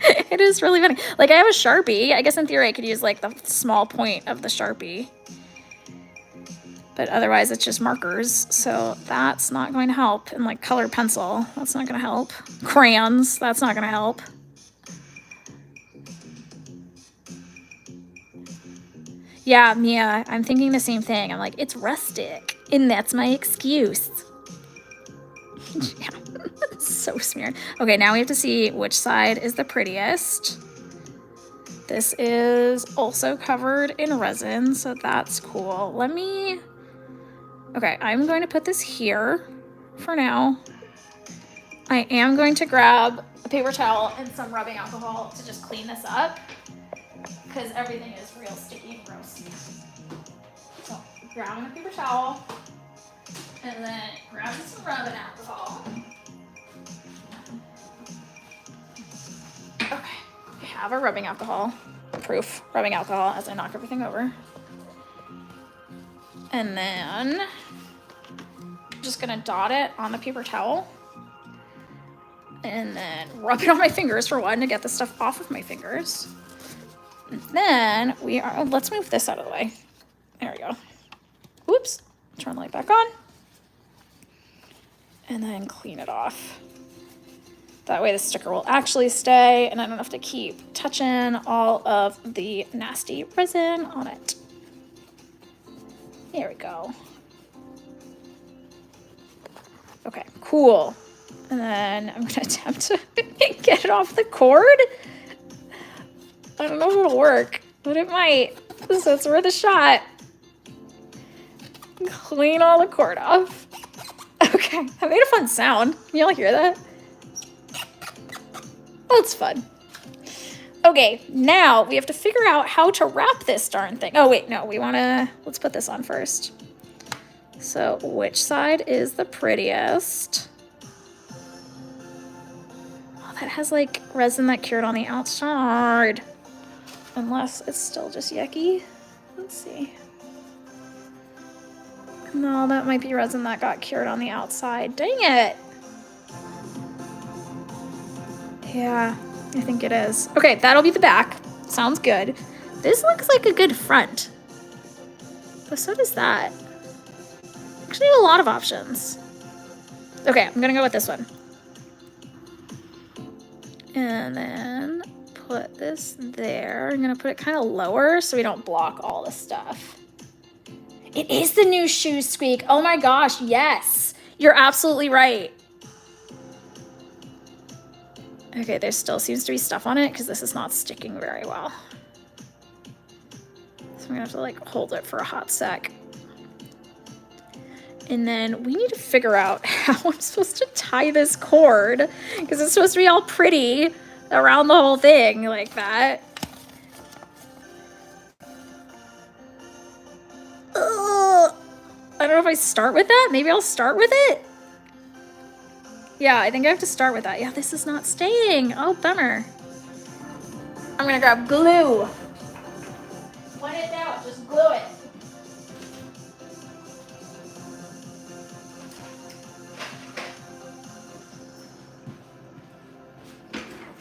It is really funny. Like, I have a Sharpie. I guess in theory I could use like the small point of the Sharpie. But otherwise it's just markers. So that's not going to help. And like colored pencil, that's not going to help. Crayons, that's not going to help. Yeah, Mia, I'm thinking the same thing. I'm like, it's rustic. And that's my excuse. Yeah, so smeared. Okay, now we have to see which side is the prettiest. This is also covered in resin, so that's cool. Let me... Okay, I'm going to put this here for now. I am going to grab a paper towel and some rubbing alcohol to just clean this up because everything is real sticky and gross. So, grabbing a paper towel and then grabbing some rubbing alcohol. Okay, I have a rubbing alcohol, proof rubbing alcohol as I knock everything over. And then I'm just gonna dot it on the paper towel. And then rub it on my fingers for one to get the stuff off of my fingers. And then let's move this out of the way. There we go. Whoops. Turn the light back on. And then clean it off. That way the sticker will actually stay and I don't have to keep touching all of the nasty resin on it. There we go. Okay, cool. And then I'm gonna attempt to get it off the cord. I don't know if it'll work, but it might. So it's worth a shot. Clean all the cord off. Okay, that made a fun sound. Can y'all hear that? That's fun. Okay, now we have to figure out how to wrap this darn thing. Oh wait, no, let's put this on first. So which side is the prettiest? Oh, that has like resin that cured on the outside. Unless it's still just yucky. Let's see. No, that might be resin that got cured on the outside. Dang it. Yeah, I think it is. Okay, that'll be the back. Sounds good. This looks like a good front. But so does that. Actually, a lot of options. Okay, I'm gonna go with this one. And then put this there. I'm gonna put it kind of lower so we don't block all the stuff. It is the new shoe squeak. Oh my gosh, yes. You're absolutely right. Okay, there still seems to be stuff on it because this is not sticking very well. So I'm gonna have to like hold it for a hot sec. And then we need to figure out how I'm supposed to tie this cord because it's supposed to be all pretty around the whole thing like that. Ugh. I don't know if I start with that. Maybe I'll start with it. Yeah, I think I have to start with that. Yeah, this is not staying. Oh, bummer. I'm gonna grab glue. When in doubt, just glue it.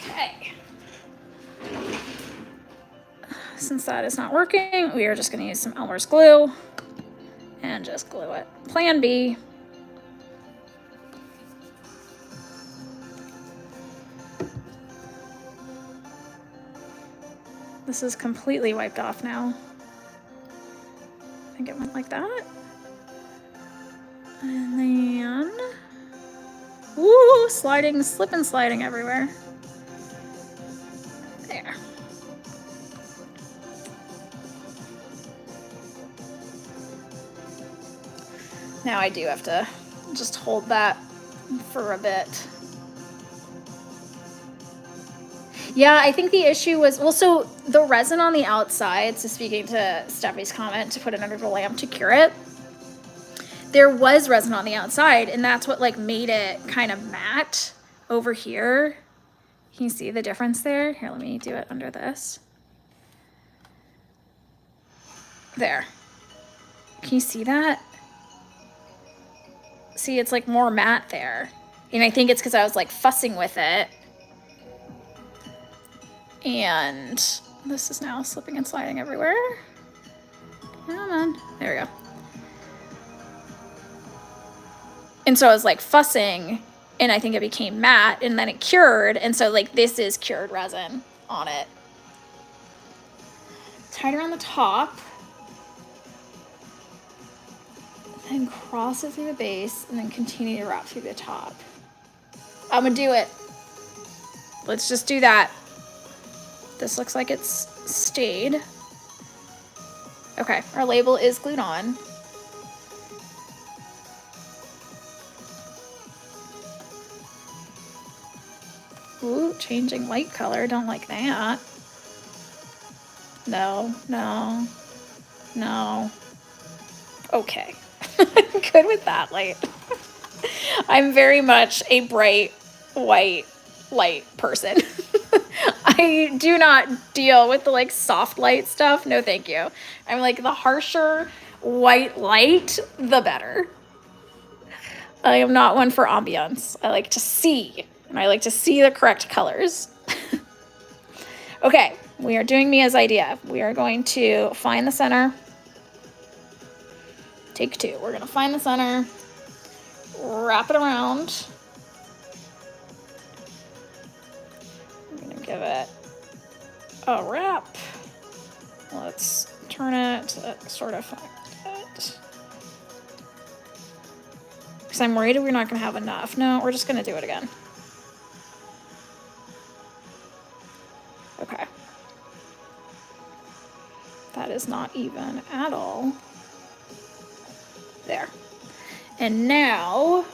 Okay. Since that is not working, we are just gonna use some Elmer's glue and just glue it. Plan B. This is completely wiped off now. I think it went like that. And then, woo, sliding, slip and sliding everywhere. There. Now I do have to just hold that for a bit. Yeah, I think the issue was, well, so the resin on the outside, so speaking to Steffi's comment to put it under the lamp to cure it, there was resin on the outside, and that's what like made it kind of matte over here. Can you see the difference there? Here, let me do it under this. There. Can you see that? See, it's like more matte there. And I think it's because I was like fussing with it. And this is now slipping and sliding everywhere. Come on. There we go. And so I was like fussing, and I think it became matte, and then it cured. And so like this is cured resin on it. Tie it around the top. And cross it through the base, and then continue to wrap through the top. I'm gonna do it. Let's just do that. This looks like it's stayed. Okay, our label is glued on. Ooh, changing light color, don't like that. No, no, no. Okay, good with that light. I'm very much a bright white light person. I do not deal with the like soft light stuff. No, thank you. I'm like the harsher white light, the better. I am not one for ambiance. I like to see And I like to see the correct colors. Okay, we are doing Mia's idea. We are going to find the center. Take 2. We're gonna find the center, wrap it around. I'm gonna give it a wrap. Let's turn it to sort of it. Because I'm worried we're not gonna have enough. No, we're just gonna do it again. Okay. That is not even at all. There. And now,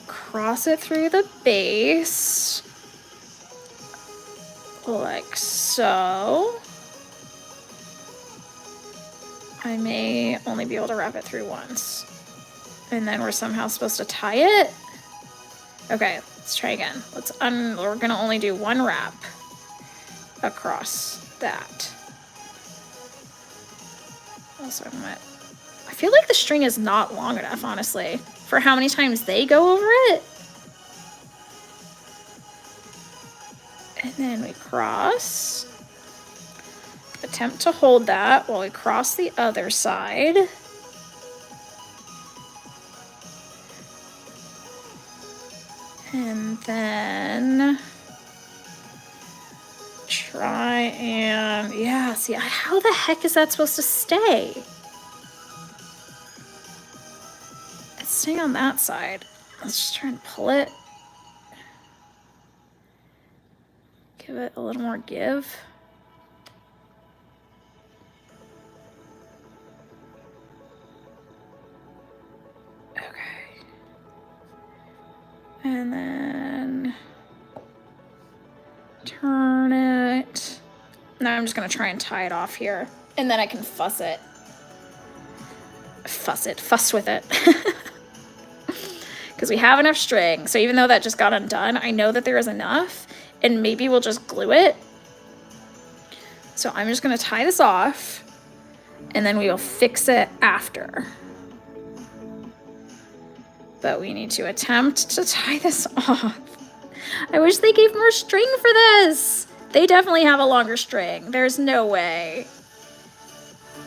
cross it through the base, like so. I may only be able to wrap it through once. And then we're somehow supposed to tie it. Okay, let's try again. We're gonna only do 1 wrap across that. Also, I feel like the string is not long enough, honestly, for how many times they go over it. And then we cross. Attempt to hold that while we cross the other side. And then try and, yeah, see, how the heck is that supposed to stay? It's staying on that side. Let's just try and pull it. Give it a little more give. Okay. And then turn it. Now I'm just gonna try and tie it off here. And then I can fuss with it. Because we have enough string. So even though that just got undone, I know that there is enough. And maybe we'll just glue it. So I'm just gonna tie this off and then we will fix it after. But we need to attempt to tie this off. I wish they gave more string for this. They definitely have a longer string. There's no way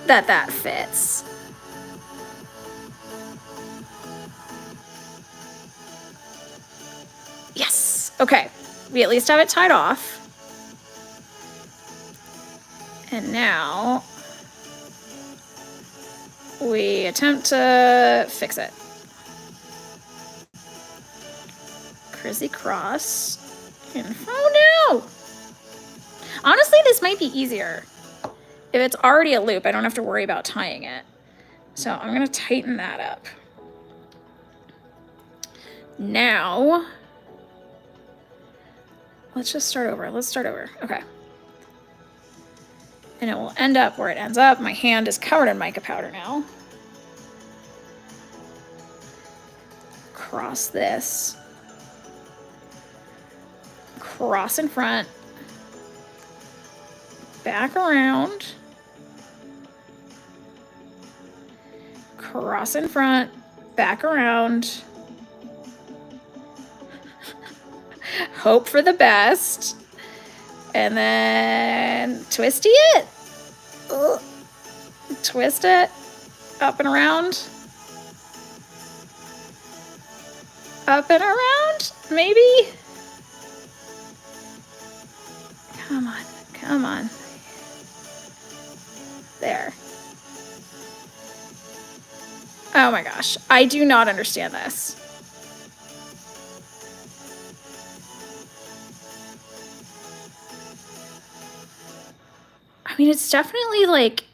that that fits. Yes, okay. We at least have it tied off. And now we attempt to fix it. Crazy cross. And oh no! Honestly, this might be easier. If it's already a loop, I don't have to worry about tying it. So I'm gonna tighten that up. Now, let's just start over. Let's start over. Okay. And it will end up where it ends up. My hand is covered in mica powder now. Cross this. Cross in front. Back around. Cross in front. Back around. Hope for the best. And then twisty it. Ugh. Twist it up and around. Up and around, maybe. Come on, come on. There. Oh my gosh, I do not understand this. I mean, it's definitely like,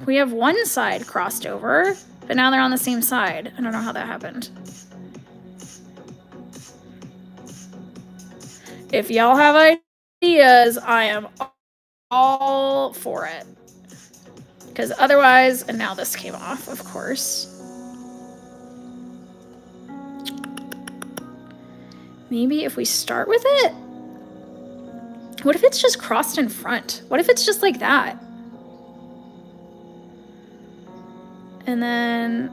we have one side crossed over, but now they're on the same side. I don't know how that happened. If y'all have ideas, I am all for it. Because otherwise, and now this came off, of course. Maybe if we start with it? What if it's just crossed in front? What if it's just like that? And then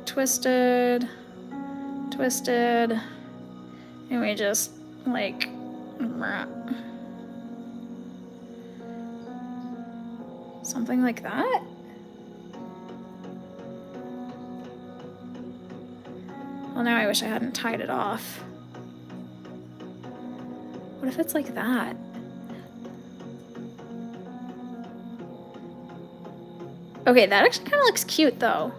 twisted, twisted, And we just like something like that. Well, now I wish I hadn't tied it off. What if it's like that? Okay, that actually kind of looks cute though.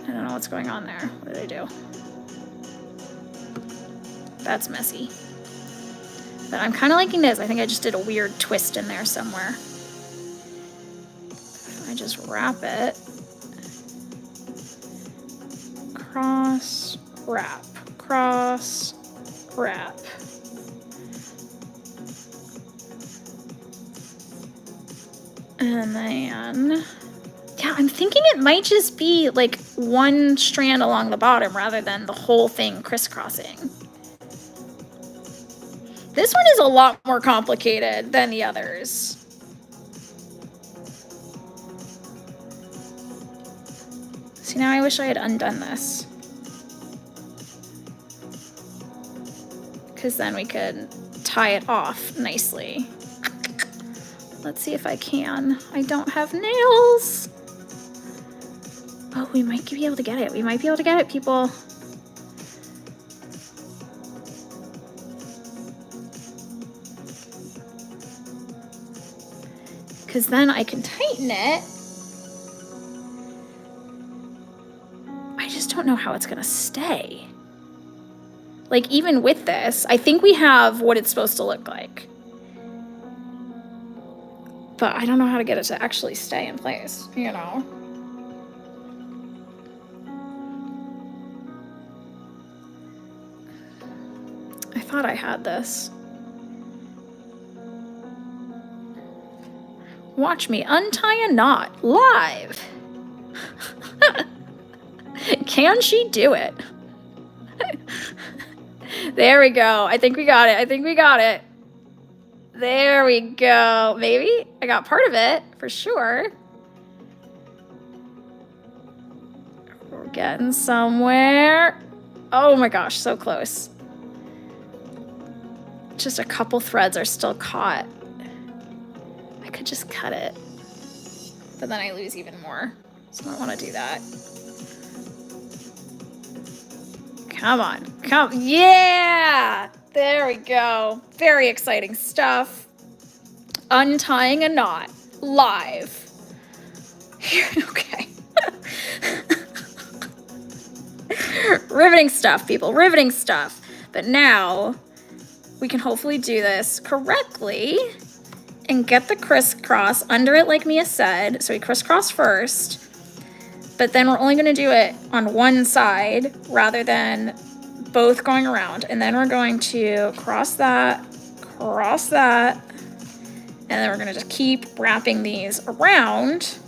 I don't know what's going on there. What did I do? That's messy. But I'm kind of liking this. I think I just did a weird twist in there somewhere. I just wrap it. Cross, wrap, cross, wrap. And then, yeah, I'm thinking it might just be like one strand along the bottom rather than the whole thing crisscrossing. This one is a lot more complicated than the others. See, now I wish I had undone this. Because then we could tie it off nicely. Let's see if I can. I don't have nails. Oh, we might be able to get it. We might be able to get it, people. Because then I can tighten it. I just don't know how it's gonna stay. Like, even with this, I think we have what it's supposed to look like. But I don't know how to get it to actually stay in place, you know? I thought I had this. Watch me untie a knot live. Can she do it? There we go. I think we got it. I think we got it. There we go. Maybe I got part of it for sure. We're getting somewhere. Oh my gosh, so close. Just a couple threads are still caught. I could just cut it, but then I lose even more. So I don't want to do that. Come on, come, yeah! There we go. Very exciting stuff. Untying a knot live. Okay. Riveting stuff, people, riveting stuff. But now we can hopefully do this correctly and get the crisscross under it like Mia said. So we crisscross first, but then we're only gonna do it on one side rather than both going around. And then we're going to cross that, and then we're gonna just keep wrapping these around.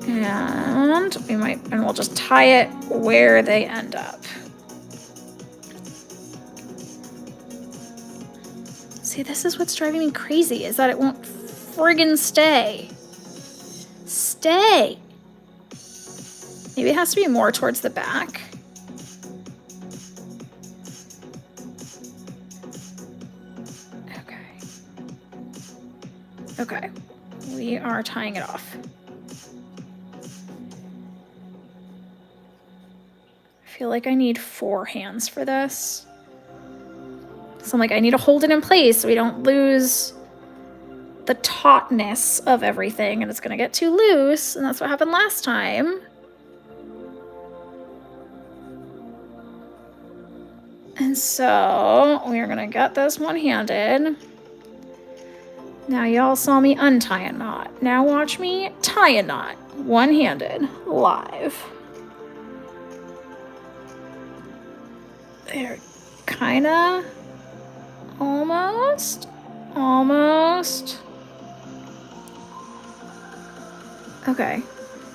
And we'll just tie it where they end up. See, this is what's driving me crazy, is that it won't friggin' stay. Stay. Maybe it has to be more towards the back. Okay. Okay. We are tying it off. I feel like I need 4 hands for this. So I'm like, I need to hold it in place so we don't lose the tautness of everything, and it's gonna get too loose, and that's what happened last time. And so we are gonna get this one-handed. Now y'all saw me untie a knot. Now watch me tie a knot, one-handed, live. There, kinda. Almost. Okay,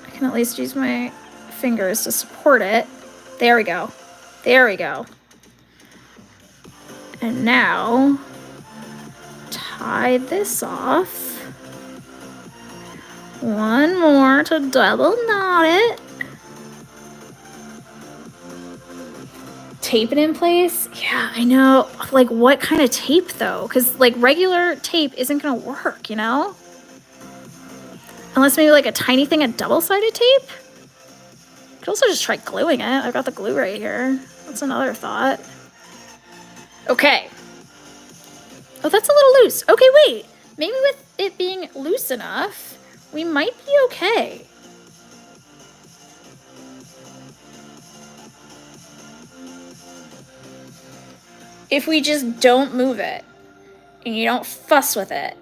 I can at least use my fingers to support it. There we go. There we go. And now, tie this off. One more to double knot it. tape it in place. Yeah, I know. Like, what kind of tape though? Because like regular tape isn't gonna work, you know? Unless maybe like a tiny thing of double-sided tape. Could also just try gluing it. I've got the glue right here. That's another thought. Okay. Oh, that's a little loose. Okay, wait. Maybe with it being loose enough, we might be okay. If we just don't move it and you don't fuss with it.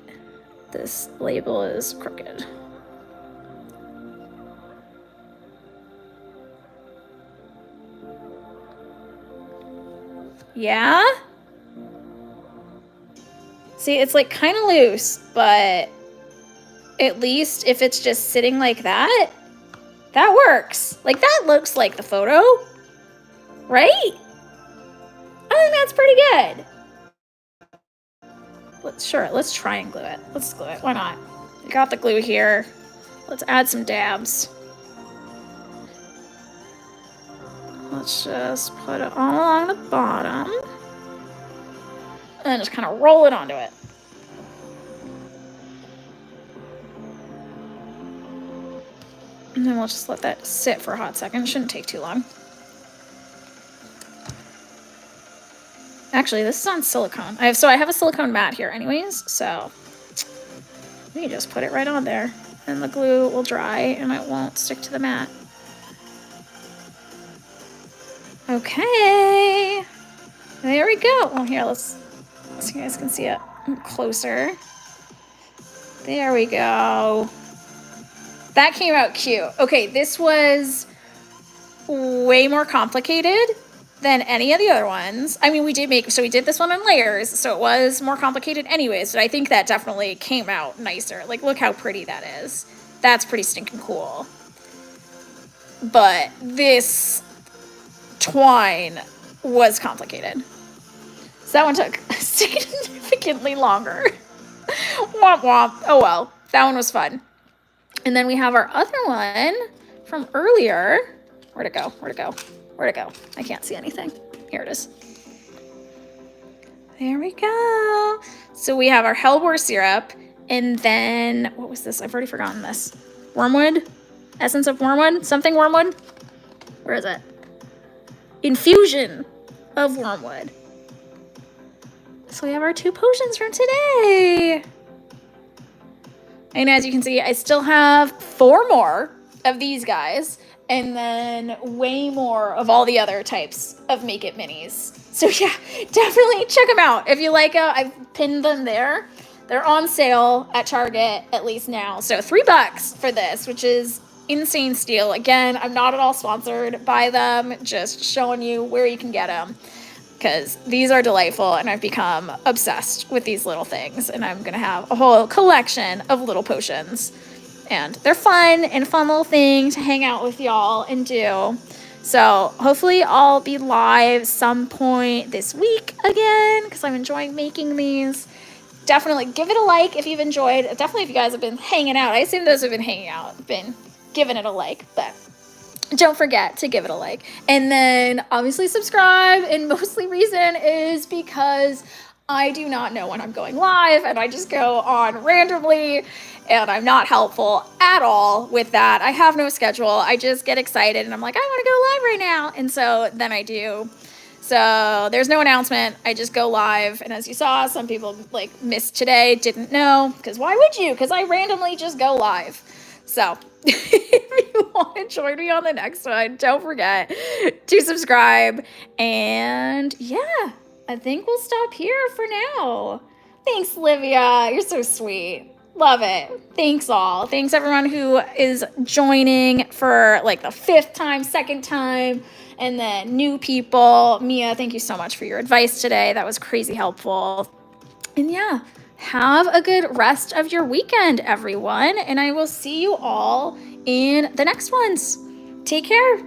This label is crooked. Yeah? See, it's like kind of loose, but at least if it's just sitting like that, that works. Like that looks like the photo, right? I think that's pretty good. Let's try and glue it. Let's glue it, why not? We got the glue here. Let's add some dabs. Let's just put it all along the bottom. And just kind of roll it onto it. And then we'll just let that sit for a hot second. It shouldn't take too long. Actually, this is on silicone. I have a silicone mat here anyways, so we can just put it right on there. And the glue will dry and it won't stick to the mat. Okay. There we go. Well, here, so you guys can see it closer. There we go. That came out cute. Okay, this was way more complicated than any of the other ones. I mean, we did this one in layers, so it was more complicated anyways, but I think that definitely came out nicer. Like, look how pretty that is. That's pretty stinking cool. But this twine was complicated. So that one took significantly longer. Womp womp. Oh well, that one was fun. And then we have our other one from earlier. Where'd it go? Where'd it go? Where'd it go? I can't see anything. Here it is. There we go. So we have our Hellebore syrup. And then, what was this? I've already forgotten this. Wormwood? Essence of Wormwood? Something Wormwood? Where is it? Infusion of Wormwood. So we have our 2 potions from today. And as you can see, I still have 4 more of these guys. And then way more of all the other types of Make It Minis. So yeah, definitely check them out. If you like them, I've pinned them there. They're on sale at Target, at least now. So $3 for this, which is insane steal. Again, I'm not at all sponsored by them, just showing you where you can get them. Because these are delightful, and I've become obsessed with these little things. And I'm going to have a whole collection of little potions. And they're fun little thing to hang out with y'all and do. So hopefully I'll be live some point this week again, because I'm enjoying making these. Definitely give it a like if you've enjoyed. Definitely if you guys have been hanging out. I assume those have been hanging out, been giving it a like, but don't forget to give it a like. And then obviously subscribe. And mostly reason is because I do not know when I'm going live, and I just go on randomly, and I'm not helpful at all with that. I have no schedule. I just get excited and I'm like, I want to go live right now. And so then I do. So there's no announcement. I just go live. And as you saw, some people like missed today, didn't know, because why would you? Because I randomly just go live. So if you want to join me on the next one, don't forget to subscribe. And yeah, I think we'll stop here for now. Thanks, Livia. You're so sweet. Love it. Thanks all. Thanks everyone who is joining for like the 5th time, 2nd time, and then new people. Mia, thank you so much for your advice today. That was crazy helpful. And yeah, have a good rest of your weekend, everyone. And I will see you all in the next ones. Take care.